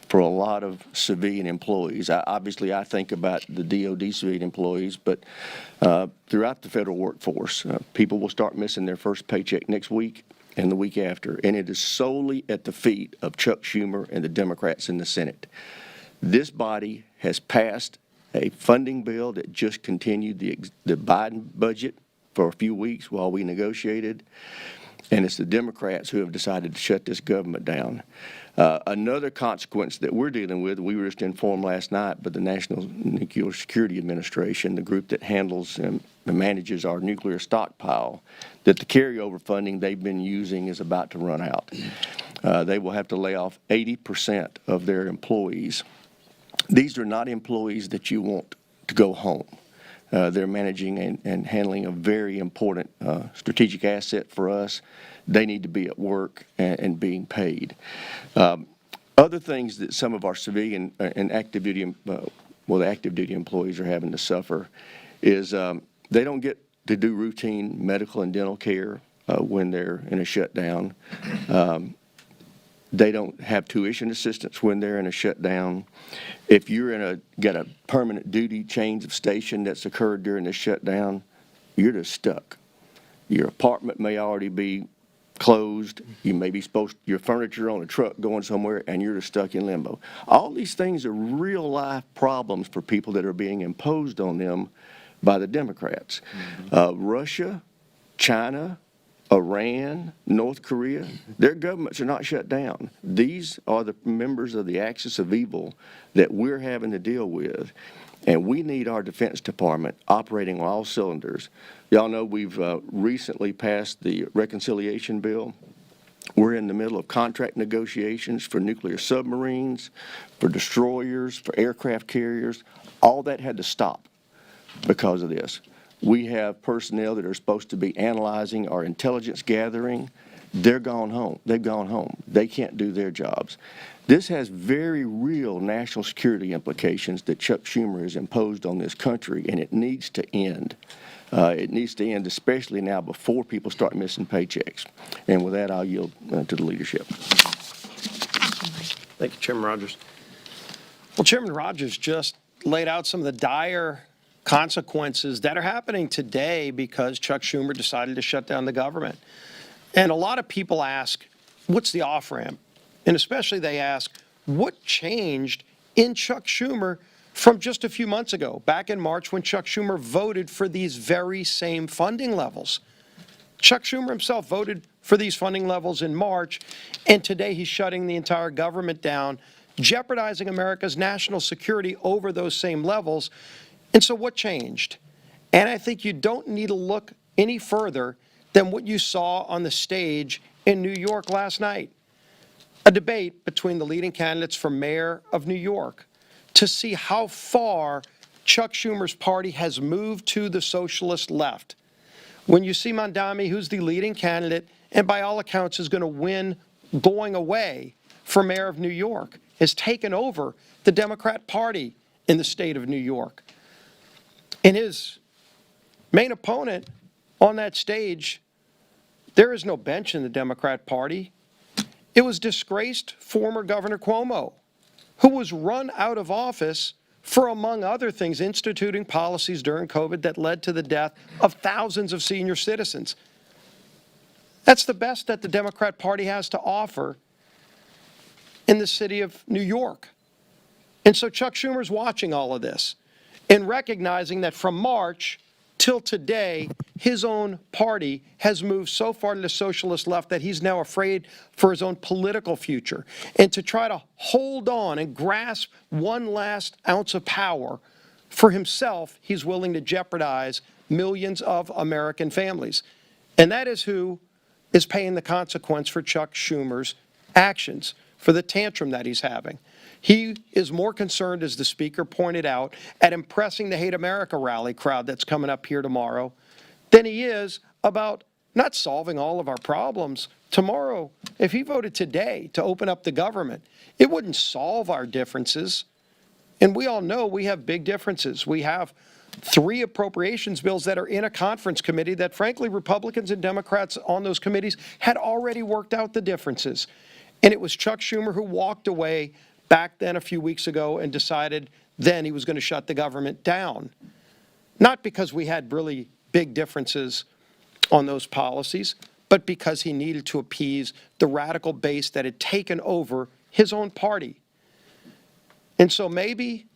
for a lot of civilian employees. Obviously, I think about the DOD civilian employees, but throughout the federal workforce, people will start missing their first paycheck next week and the week after, and it is solely at the feet of Chuck Schumer and the Democrats in the Senate. This body has passed a funding bill that just continued the Biden budget for a few weeks while we negotiated, and it's the Democrats who have decided to shut this government down. Another consequence that we're dealing with, we were just informed last night by the National Nuclear Security Administration, the group that handles and manages our nuclear stockpile, that the carryover funding they've been using is about to run out. They will have to lay off 80% of their employees. These are not employees that you want to go home. They're managing and handling a very important strategic asset for us. They need to be at work and being paid. Other things that some of our civilian and active duty, the active duty employees are having to suffer is they don't get to do routine medical and dental care when they're in a shutdown. They don't have tuition assistance when they're in a shutdown. If you're got a permanent duty change of station that's occurred during the shutdown, you're just stuck. Your apartment may already be closed. You may be your furniture on a truck going somewhere, and you're just stuck in limbo. All these things are real life problems for people that are being imposed on them by the Democrats. Russia, China, Iran, North Korea, their governments are not shut down. These are the members of the axis of evil that we're having to deal with. And we need our Defense Department operating on all cylinders. Y'all know we've recently passed the reconciliation bill. We're in the middle of contract negotiations for nuclear submarines, for destroyers, for aircraft carriers. All that had to stop because of this. We have personnel that are supposed to be analyzing our intelligence gathering. They're gone home. They've gone home. They can't do their jobs. This has very real national security implications that Chuck Schumer has imposed on this country, and it needs to end. It needs to end, especially now before people start missing paychecks. And with that, I'll yield to the leadership. Thank you, Chairman Rogers. Well, Chairman Rogers just laid out some of the dire consequences that are happening today because Chuck Schumer decided to shut down the government. And a lot of people ask, what's the off-ramp? And especially they ask, what changed in Chuck Schumer from just a few months ago, back in March when Chuck Schumer voted for these very same funding levels? Chuck Schumer himself voted for these funding levels in March, and today he's shutting the entire government down, jeopardizing America's national security over those same levels. And so what changed? And I think you don't need to look any further than what you saw on the stage in New York last night. A debate between the leading candidates for mayor of New York to see how far Chuck Schumer's party has moved to the socialist left. When you see Mondami, who's the leading candidate, and by all accounts is going to win going away for mayor of New York, has taken over the Democrat Party in the state of New York. And his main opponent on that stage, there is no bench in the Democrat Party. It was disgraced former Governor Cuomo, who was run out of office for, among other things, instituting policies during COVID that led to the death of thousands of senior citizens. That's the best that the Democrat Party has to offer in the city of New York. And so Chuck Schumer's watching all of this and recognizing that from March till today, his own party has moved so far to the socialist left that he's now afraid for his own political future. And to try to hold on and grasp one last ounce of power for himself, he's willing to jeopardize millions of American families. And that is who is paying the consequence for Chuck Schumer's actions, for the tantrum that he's having. He is more concerned, as the speaker pointed out, at impressing the Hate America rally crowd that's coming up here tomorrow than he is about not solving all of our problems. Tomorrow, if he voted today to open up the government, it wouldn't solve our differences. And we all know we have big differences. We have 3 appropriations bills that are in a conference committee that, frankly, Republicans and Democrats on those committees had already worked out the differences. And it was Chuck Schumer who walked away back then a few weeks ago and decided then he was going to shut the government down. Not because we had really big differences on those policies, but because he needed to appease the radical base that had taken over his own party. And so maybe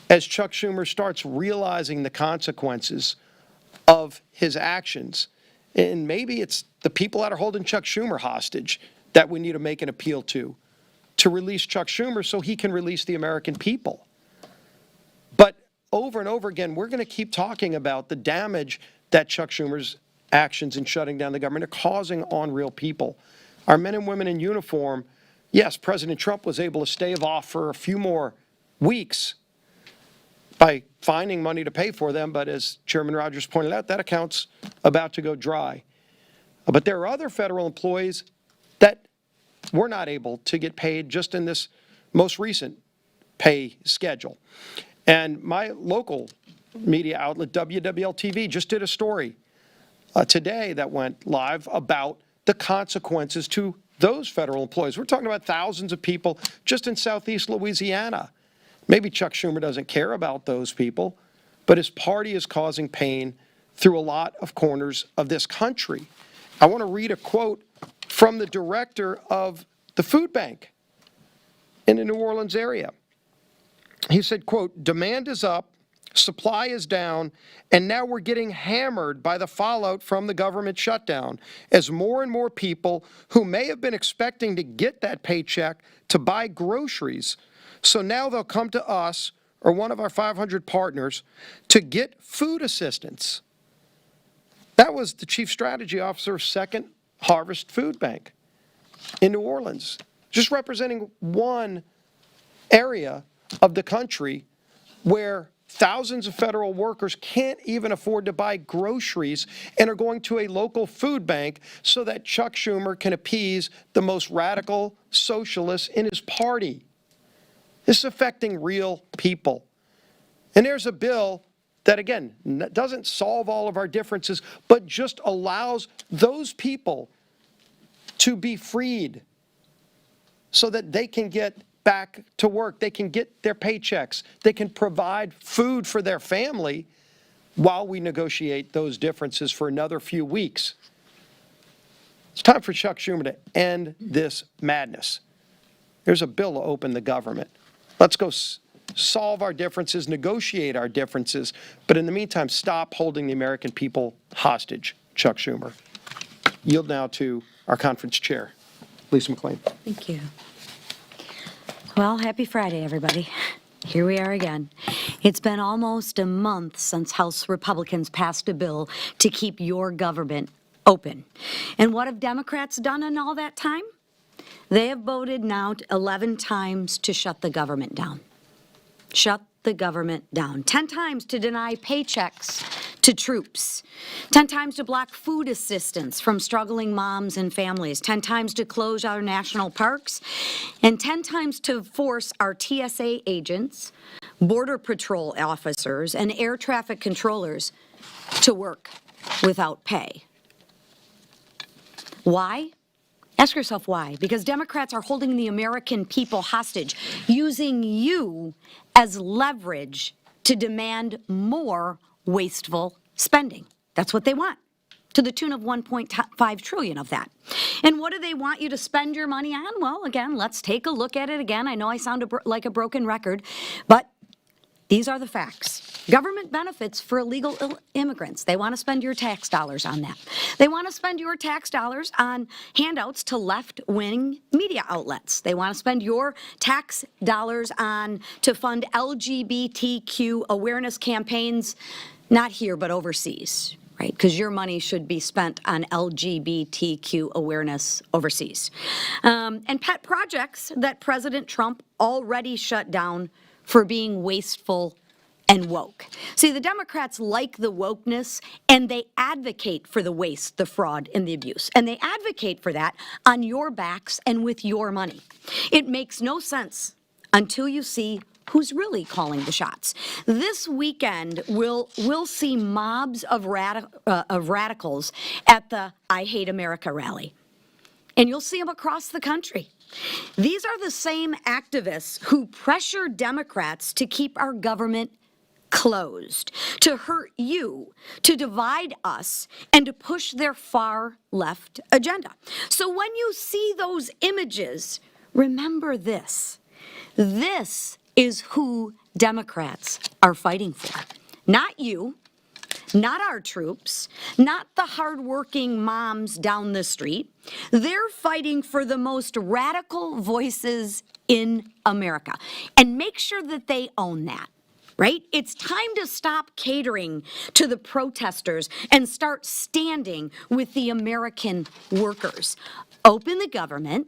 as Chuck Schumer starts realizing the consequences of his actions, and maybe it's the people that are holding Chuck Schumer hostage that we need to make an appeal to release Chuck Schumer so he can release the American people. But over and over again, we're going to keep talking about the damage that Chuck Schumer's actions in shutting down the government are causing on real people. Our men and women in uniform, yes, President Trump was able to stave off for a few more weeks by finding money to pay for them, but as Chairman Rogers pointed out, that account's about to go dry. But there are other federal employees that were not able to get paid just in this most recent pay schedule. And my local media outlet, WWL-TV, just did a story today that went live about the consequences to those federal employees. We're talking about thousands of people just in southeast Louisiana. Maybe Chuck Schumer doesn't care about those people, but his party is causing pain through a lot of corners of this country. I want to read a quote from the director of the food bank in the New Orleans area. He said, quote, "Demand is up, supply is down, and now we're getting hammered by the fallout from the government shutdown as more and more people who may have been expecting to get that paycheck to buy groceries, so now they'll come to us or one of our 500 partners to get food assistance." That was the chief strategy officer of Second Harvest Food Bank in New Orleans, just representing one area of the country where thousands of federal workers can't even afford to buy groceries and are going to a local food bank so that Chuck Schumer can appease the most radical socialists in his party. This is affecting real people. And there's a bill that, again, doesn't solve all of our differences, but just allows those people to be freed so that they can get back to work, they can get their paychecks, they can provide food for their family while we negotiate those differences for another few weeks. It's time for Chuck Schumer to end this madness. There's a bill to open the government. Let's go solve our differences, negotiate our differences, but in the meantime, stop holding the American people hostage, Chuck Schumer. Yield now to our conference chair, Lisa McClain. Thank you. Well, happy Friday, everybody. Here we are again. It's been almost a month since House Republicans passed a bill to keep your government open. And what have Democrats done in all that time? They have voted now 11 times to shut the government down. Shut the government down. 10 times to deny paychecks to troops. 10 times to block food assistance from struggling moms and families. 10 times to close our national parks. And 10 times to force our TSA agents, Border Patrol officers, and air traffic controllers to work without pay. Why? Ask yourself why. Because Democrats are holding the American people hostage, using you as leverage to demand more wasteful spending. That's what they want, to the tune of $1.5 trillion of that. And what do they want you to spend your money on? Well, again, let's take a look at it again. I know I sound like a broken record, but these are the facts. Government benefits for illegal immigrants. They want to spend your tax dollars on that. They want to spend your tax dollars on handouts to left-wing media outlets. They want to spend your tax dollars to fund LGBTQ awareness campaigns, not here, but overseas, right? Because your money should be spent on LGBTQ awareness overseas. And pet projects that President Trump already shut down for being wasteful and woke. See, the Democrats like the wokeness, and they advocate for the waste, the fraud, and the abuse. And they advocate for that on your backs and with your money. It makes no sense until you see who's really calling the shots. This weekend, we'll see mobs of radicals at the I Hate America rally. And you'll see them across the country. These are the same activists who pressure Democrats to keep our government closed, to hurt you, to divide us, and to push their far left agenda. So when you see those images, remember this. This is who Democrats are fighting for. Not you, not our troops, not the hardworking moms down the street. They're fighting for the most radical voices in America. And make sure that they own that, right? It's time to stop catering to the protesters and start standing with the American workers. Open the government,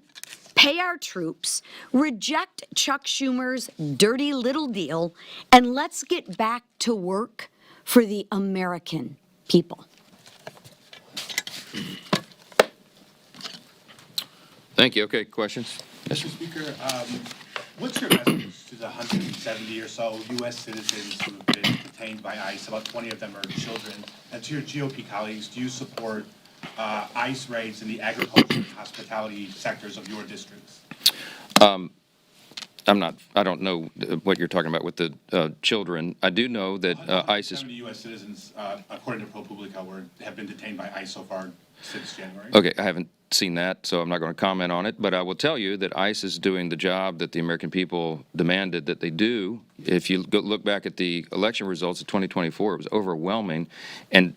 pay our troops, reject Chuck Schumer's dirty little deal, and let's get back to work for the American people. Thank you. Okay, questions? Yes, sir. Mr. Speaker, what's your message to the 170 or so U.S. citizens who have been detained by ICE? About 20 of them are children. And to your GOP colleagues, do you support ICE raids in the agriculture and hospitality sectors of your districts? I don't know what you're talking about with the children. I do know that ICE is... 170 U.S. citizens, according to ProPublica, have been detained by ICE so far since January. Okay, I haven't seen that, so I'm not going to comment on it, but I will tell you that ICE is doing the job that the American people demanded that they do. If you look back at the election results of 2024, it was overwhelming, and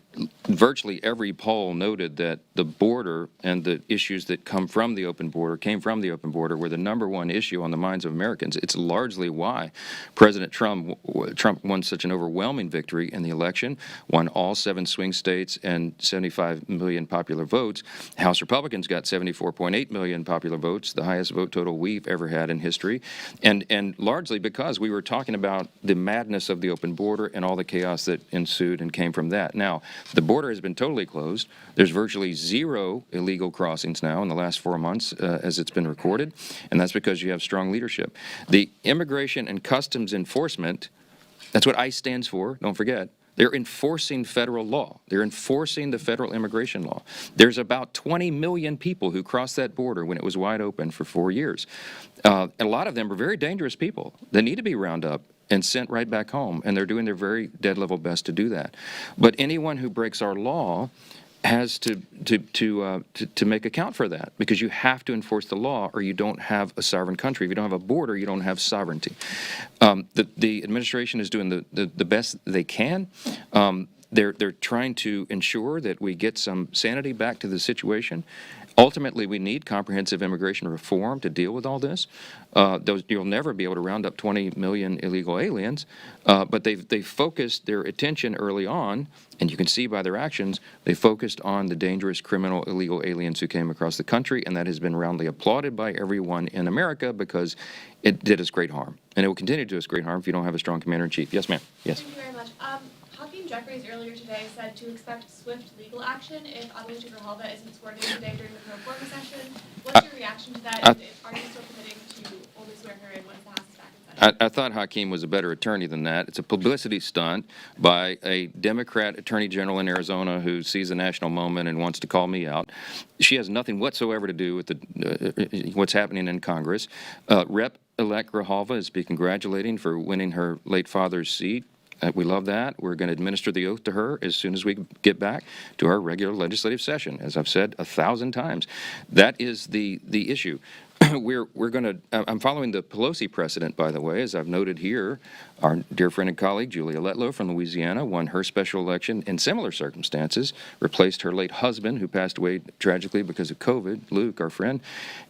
virtually every poll noted that the border and the issues that came from the open border were the number one issue on the minds of Americans. It's largely why President Trump won such an overwhelming victory in the election, won all 7 swing states and 75 million popular votes. House Republicans got 74.8 million popular votes, the highest vote total we've ever had in history, and largely because we were talking about the madness of the open border and all the chaos that ensued and came from that. Now, the border has been totally closed. There's virtually 0 illegal crossings now in the last 4 months as it's been recorded, and that's because you have strong leadership. The Immigration and Customs Enforcement, that's what ICE stands for, don't forget. They're enforcing federal law. They're enforcing the federal immigration law. There's about 20 million people who crossed that border when it was wide open for 4 years. And a lot of them are very dangerous people. They need to be rounded up and sent right back home, and they're doing their very dead-level best to do that. But anyone who breaks our law has to make account for that, because you have to enforce the law or you don't have a sovereign country. If you don't have a border, you don't have sovereignty. The administration is doing the best they can. They're trying to ensure that we get some sanity back to the situation. Ultimately, we need comprehensive immigration reform to deal with all this. You'll never be able to round up 20 million illegal aliens, but they've focused their attention early on, and you can see by their actions, they focused on the dangerous criminal illegal aliens who came across the country, and that has been roundly applauded by everyone in America because it did us great harm. And it will continue to do us great harm if you don't have a strong commander-in-chief. Yes, ma'am. Yes. Thank you very much. Hakeem Jeffries earlier today said to expect swift legal action if Adelaide Grijalva isn't sworn in today during the pro forma session. What's your reaction to that? And are you still committing to only swearing her in once the House is back in session? I thought Hakeem was a better attorney than that. It's a publicity stunt by a Democrat attorney general in Arizona who sees a national moment and wants to call me out. She has nothing whatsoever to do with what's happening in Congress. Rep-elect Grijalva is to be congratulating for winning her late father's seat. We love that. We're going to administer the oath to her as soon as we get back to our regular legislative session. As I've said 1,000 times, that is the issue. I'm following the Pelosi precedent, by the way, as I've noted here. Our dear friend and colleague, Julia Letlow from Louisiana, won her special election in similar circumstances, replaced her late husband, who passed away tragically because of COVID, Luke, our friend,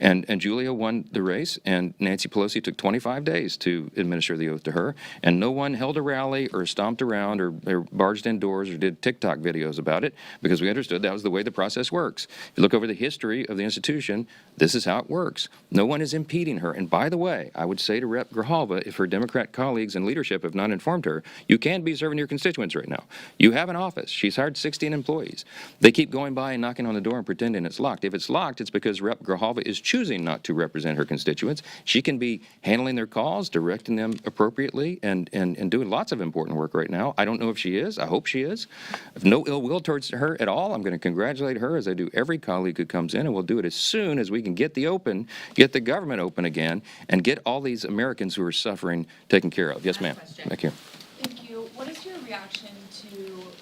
and Julia won the race, and Nancy Pelosi took 25 days to administer the oath to her, and no one held a rally or stomped around or barged indoors or did TikTok videos about it, because we understood that was the way the process works. If you look over the history of the institution, this is how it works. No one is impeding her. And by the way, I would say to Rep. Grijalva, if her Democrat colleagues and leadership have not informed her, you can be serving your constituents right now. You have an office. She's hired 16 employees. They keep going by and knocking on the door and pretending it's locked. If it's locked, it's because Rep. Grijalva is choosing not to represent her constituents. She can be handling their calls, directing them appropriately, and doing lots of important work right now. I don't know if she is. I hope she is. If no ill will towards her at all, I'm going to congratulate her as I do every colleague who comes in, and we'll do it as soon as we can get the government open again, and get all these Americans who are suffering taken care of. Yes, ma'am. Back here. Thank you. What is your reaction to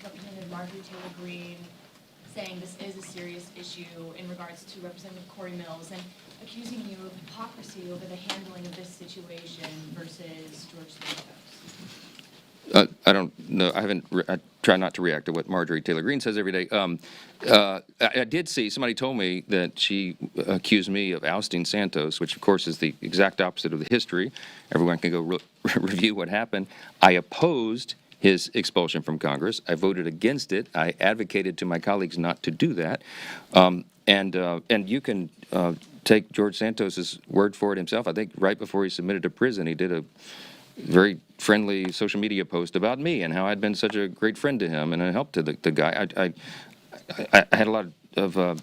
Representative Marjorie Taylor Greene saying this is a serious issue in regards to Representative Corey Mills and accusing you of hypocrisy over the handling of this situation versus George Santos? I don't know. I try not to react to what Marjorie Taylor Greene says every day. I did see, somebody told me that she accused me of ousting Santos, which of course is the exact opposite of the history. Everyone can go review what happened. I opposed his expulsion from Congress. I voted against it. I advocated to my colleagues not to do that. And you can take George Santos's word for it himself. I think right before he submitted to prison, he did a very friendly social media post about me and how I'd been such a great friend to him and a help to the guy. I had a lot of, I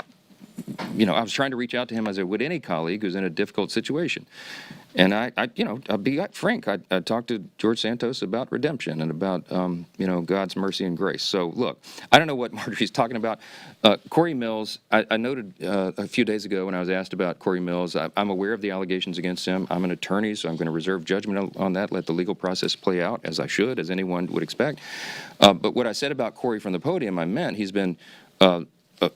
was trying to reach out to him as I would any colleague who's in a difficult situation. And I'll be frank, I talked to George Santos about redemption and about, God's mercy and grace. So, look, I don't know what Marjorie's talking about. Corey Mills, I noted a few days ago when I was asked about Corey Mills, I'm aware of the allegations against him. I'm an attorney, so I'm going to reserve judgment on that, let the legal process play out, as I should, as anyone would expect. But what I said about Corey from the podium, I meant he's been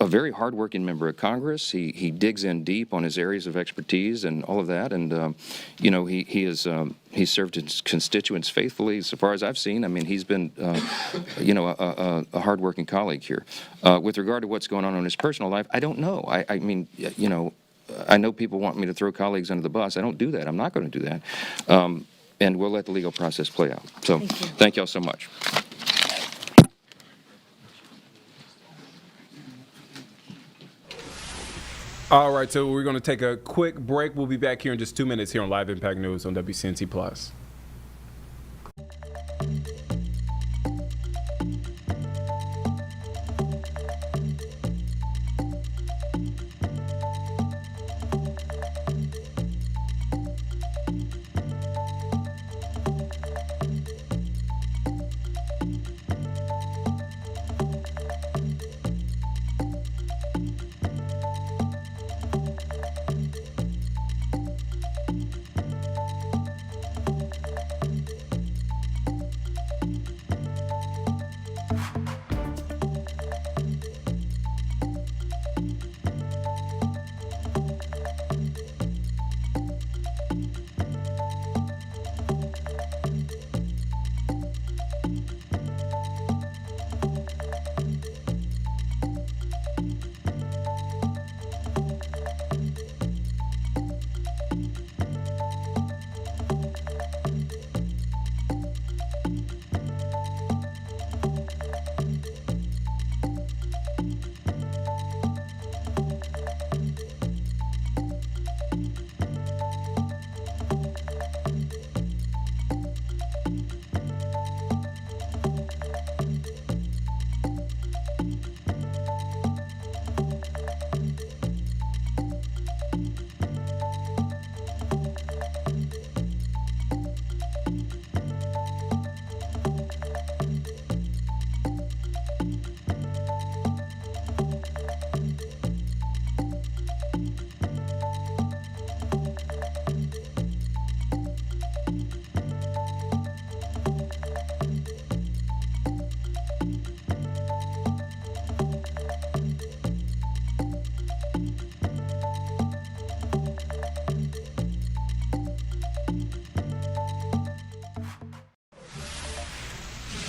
a very hardworking member of Congress. He digs in deep on his areas of expertise and all of that, and he's served his constituents faithfully. So far as I've seen, I mean, he's been a hardworking colleague here. With regard to what's going on in his personal life, I don't know. I mean, I know people want me to throw colleagues under the bus. I don't do that. I'm not going to do that, and we'll let the legal process play out. So, thank y'all so much. All right, so we're going to take a quick break. We'll be back here in just 2 minutes here on Live Impact News on WCNC Plus.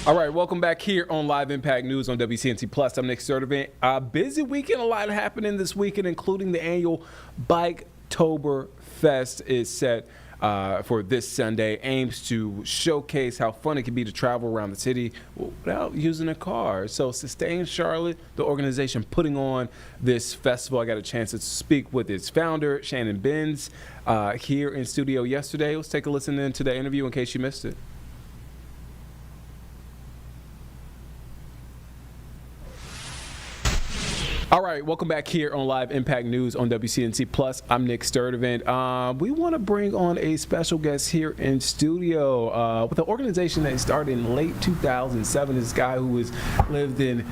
All right, welcome back here on Live Impact News on WCNC Plus. I'm Nick Sturdivant. A busy weekend, a lot happening this weekend, including the annual Biketober Fest is set for this Sunday. Aims to showcase how fun it can be to travel around the city without using a car. So Sustain Charlotte, the organization putting on this festival, I got a chance to speak with its founder, Shannon Benz, here in studio yesterday. Let's take a listen into the interview in case you missed it. All right, welcome back here on Live Impact News on WCNC Plus. I'm Nick Sturdivant. We want to bring on a special guest here in studio with an organization that started in late 2007. This guy who has lived in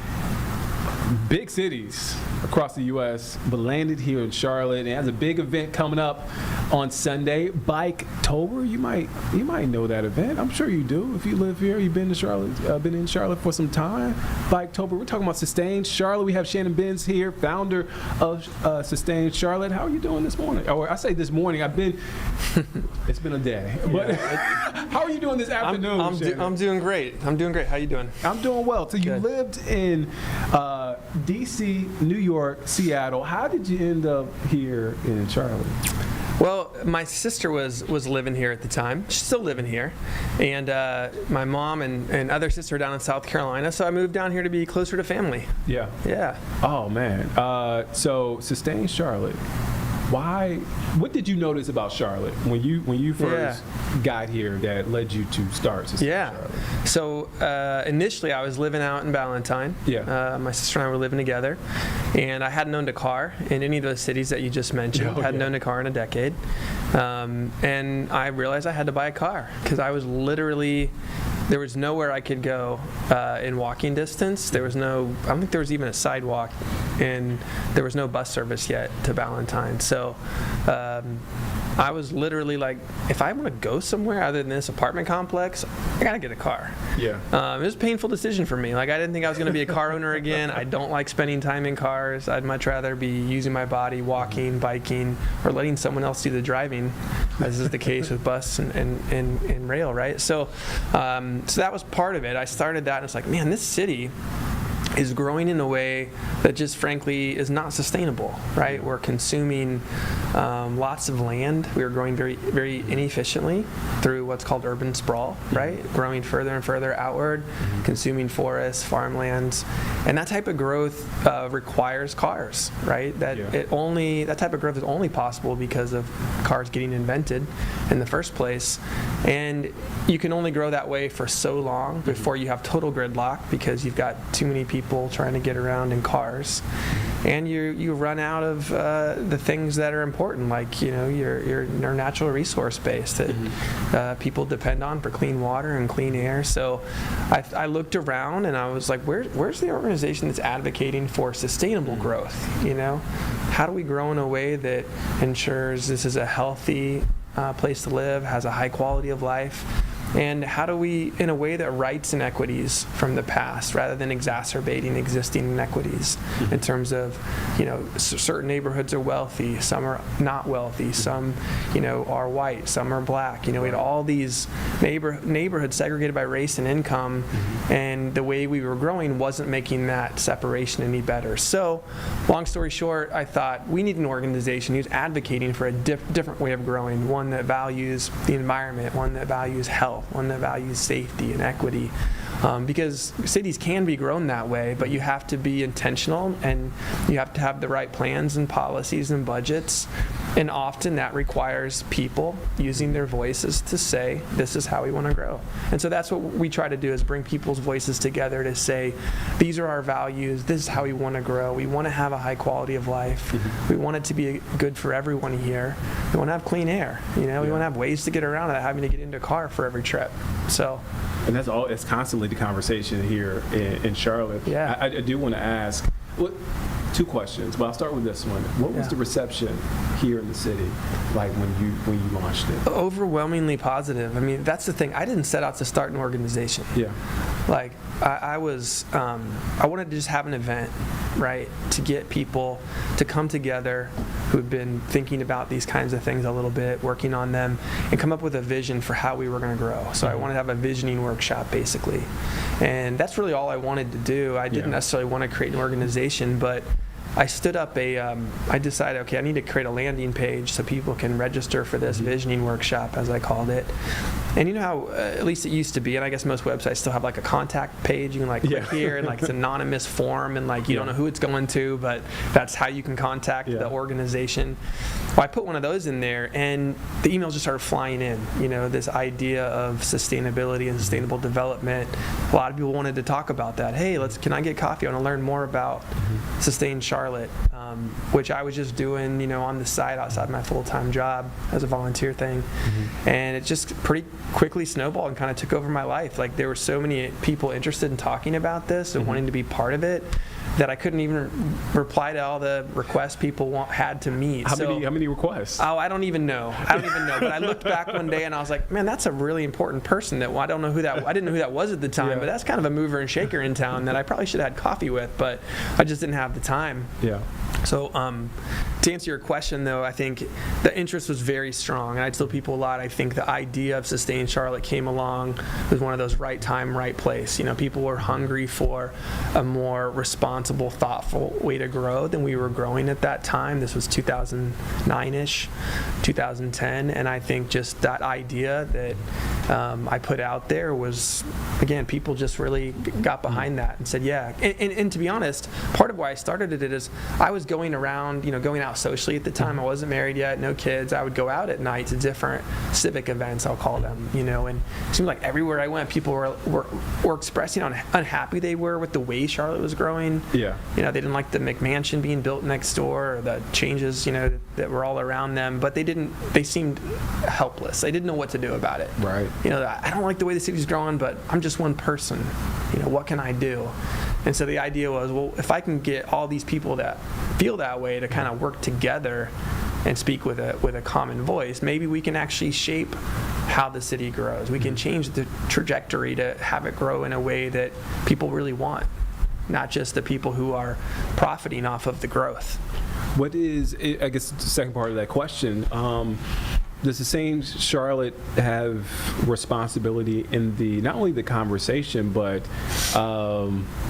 big cities across the U.S., but landed here in Charlotte and has a big event coming up on Sunday, Biketober. You might know that event. I'm sure you do. If you live here, you've been to Charlotte, been in Charlotte for some time. Biketober. We're talking about Sustain Charlotte. We have Shannon Benz here, founder of Sustain Charlotte. How are you doing this morning? Or I say this morning. It's been a day. But how are you doing this afternoon? I'm doing great. How you doing? I'm doing well. So you lived in D.C., New York, Seattle. How did you end up here in Charlotte? Well, my sister was living here at the time. She's still living here. And my mom and other sister are down in South Carolina, so I moved down here to be closer to family. Yeah. Yeah. Oh, man. So Sustain Charlotte. Why? What did you notice about Charlotte when you first got here that led you to start Sustain Charlotte? So initially I was living out in Ballantyne. Yeah. My sister and I were living together, and I hadn't owned a car in any of those cities that you just mentioned. Hadn't owned a car in a decade, and I realized I had to buy a car because I was literally. There was nowhere I could go in walking distance. I don't think there was even a sidewalk, and there was no bus service yet to Ballantyne. So I was literally like, if I want to go somewhere other than this apartment complex, I gotta get a car. Yeah. It was a painful decision for me. Like, I didn't think I was going to be a car owner again. I don't like spending time in cars. I'd much rather be using my body, walking, biking, or letting someone else do the driving, as is the case with bus and rail, right? So that was part of it. I started that, and it's like, man, this city is growing in a way that just frankly is not sustainable, right? We're consuming lots of land. We are growing very, very inefficiently through what's called urban sprawl, right? Growing further and further outward, consuming forests, farmlands, and that type of growth requires cars, right? That type of growth is only possible because of cars getting invented in the first place, and you can only grow that way for so long before you have total gridlock because you've got too many people trying to get around in cars, and you run out of the things that are important, like your natural resource base that people depend on for clean water and clean air. So I looked around and I was like, where's the organization that's advocating for sustainable growth? How do we grow in a way that ensures this is a healthy place to live, has a high quality of life? And how do we, in a way that rights inequities from the past rather than exacerbating existing inequities in terms of, certain neighborhoods are wealthy, some are not wealthy, some, are white, some are black. We had all these neighborhoods segregated by race and income, and the way we were growing wasn't making that separation any better. So, long story short, I thought we need an organization who's advocating for a different way of growing, one that values the environment, one that values health, one that values safety and equity, because cities can be grown that way, but you have to be intentional and you have to have the right plans and policies and budgets, and often that requires people using their voices to say, this is how we want to grow. And so that's what we try to do, is bring people's voices together to say, these are our values, this is how we want to grow, we want to have a high quality of life, we want it to be good for everyone here, we want to have clean air, we want to have ways to get around without having to get into a car for every trip. So, and that's all. It's constantly the conversation here in Charlotte. Yeah. I do want to ask two questions, but I'll start with this one. What was the reception here in the city like when you launched it? Overwhelmingly positive. I mean, that's the thing. I didn't set out to start an organization. Yeah. Like I wanted to just have an event right? To get people to come together who've been thinking about these kinds of things a little bit, working on them, and come up with a vision for how we were going to grow. So I wanted to have a visioning workshop, basically. And that's really all I wanted to do. I didn't necessarily want to create an organization, but I stood up I decided, okay, I need to create a landing page so people can register for this visioning workshop, as I called it. And you know how, at least it used to be, and I guess most websites still have like a contact page. You can like click here, and like it's an anonymous form, and like you don't know who it's going to, but that's how you can contact the organization. Well, I put one of those in there, and the emails just started flying in. You know, this idea of sustainability and sustainable development. A lot of people wanted to talk about that. Hey, can I get coffee? I want to learn more about Sustain Charlotte, which I was just doing, you know, on the side outside my full-time job as a volunteer thing. And it just pretty quickly snowballed and kind of took over my life. Like, there were so many people interested in talking about this and wanting to be part of it that I couldn't even reply to all the requests people had to meet. How many requests? Oh, I don't even know. But I looked back one day and I was like, man, that's a really important person that I didn't know who that was at the time, but that's kind of a mover and shaker in town that I probably should have had coffee with, but I just didn't have the time. Yeah. So to answer your question, though, I think the interest was very strong, and I tell people a lot. I think the idea of Sustain Charlotte came along with one of those right time, right place. You know, people were hungry for a more responsible, thoughtful way to grow than we were growing at that time. This was 2009-ish, 2010, and I think just that idea that I put out there was, again, people just really got behind that and said, yeah. And to be honest, part of why I started it is I was going around, you know, going out socially at the time. I wasn't married yet, no kids. I would go out at night to different civic events, I'll call them, you know, and it seemed like everywhere I went, people were expressing how unhappy they were with the way Charlotte was growing. Yeah. You know, they didn't like the McMansion being built next door, or the changes, you know, that were all around them, but they seemed helpless. They didn't know what to do about it. Right. You know, I don't like the way the city's growing, but I'm just one person. You know, what can I do? And so the idea was, well, if I can get all these people that feel that way to kind of work together and speak with a common voice, maybe we can actually shape how the city grows. We can change the trajectory to have it grow in a way that people really want, not just the people who are profiting off of the growth. What is, I guess, the second part of that question, does Sustain Charlotte have responsibility in not only the conversation, but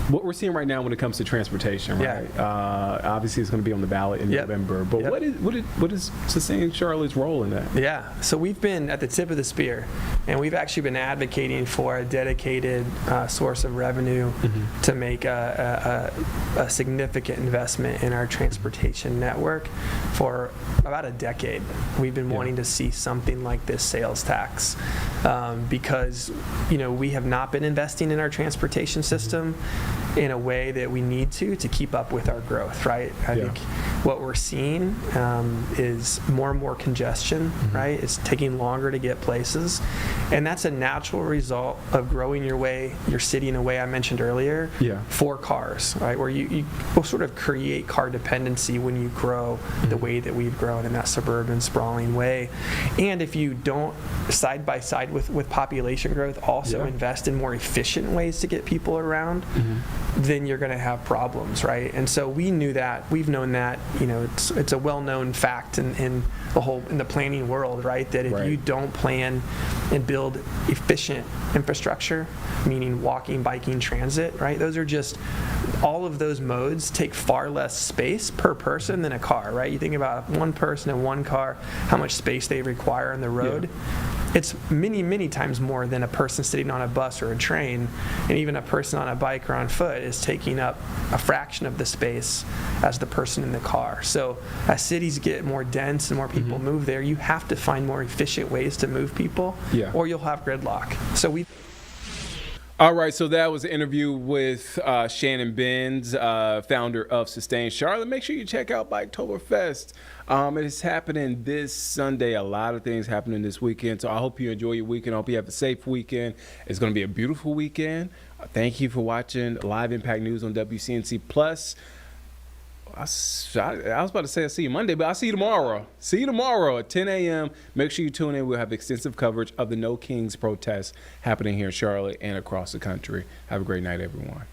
what we're seeing right now when it comes to transportation, right? Yeah. Obviously, it's going to be on the ballot in November, but what is Sustain Charlotte's role in that? Yeah, so we've been at the tip of the spear, and we've actually been advocating for a dedicated source of revenue to make a significant investment in our transportation network for about a decade. We've been wanting to see something like this sales tax because, you know, we have not been investing in our transportation system in a way that we need to keep up with our growth, right? I think what we're seeing is more and more congestion, right? It's taking longer to get places, and that's a natural result of growing your city in a way I mentioned earlier for cars, right? Where you will sort of create car dependency when you grow the way that we've grown in that suburban, sprawling way. And if you don't, side by side with population growth, also invest in more efficient ways to get people around, then you're going to have problems, right? And so we knew that, we've known that, you know, it's a well-known fact in the planning world, right? That if you don't plan and build efficient infrastructure, meaning walking, biking, transit, right? Those are just, all of those modes take far less space per person than a car, right? You think about one person in one car, how much space they require on the road. It's many, many times more than a person sitting on a bus or a train, and even a person on a bike or on foot is taking up a fraction of the space as the person in the car. So as cities get more dense and more people move there, you have to find more efficient ways to move people, or you'll have gridlock. So All right, so that was an interview with Shannon Benz, founder of Sustain Charlotte. Make sure you check out Biketoberfest. It is happening this Sunday. A lot of things happening this weekend, so I hope you enjoy your weekend. I hope you have a safe weekend. It's going to be a beautiful weekend. Thank you for watching Live Impact News on WCNC Plus. I was about to say I'll see you Monday, but I'll see you tomorrow. See you tomorrow at 10 a.m. Make sure you tune in. We'll have extensive coverage of the No Kings protest happening here in Charlotte and across the country. Have a great night, everyone.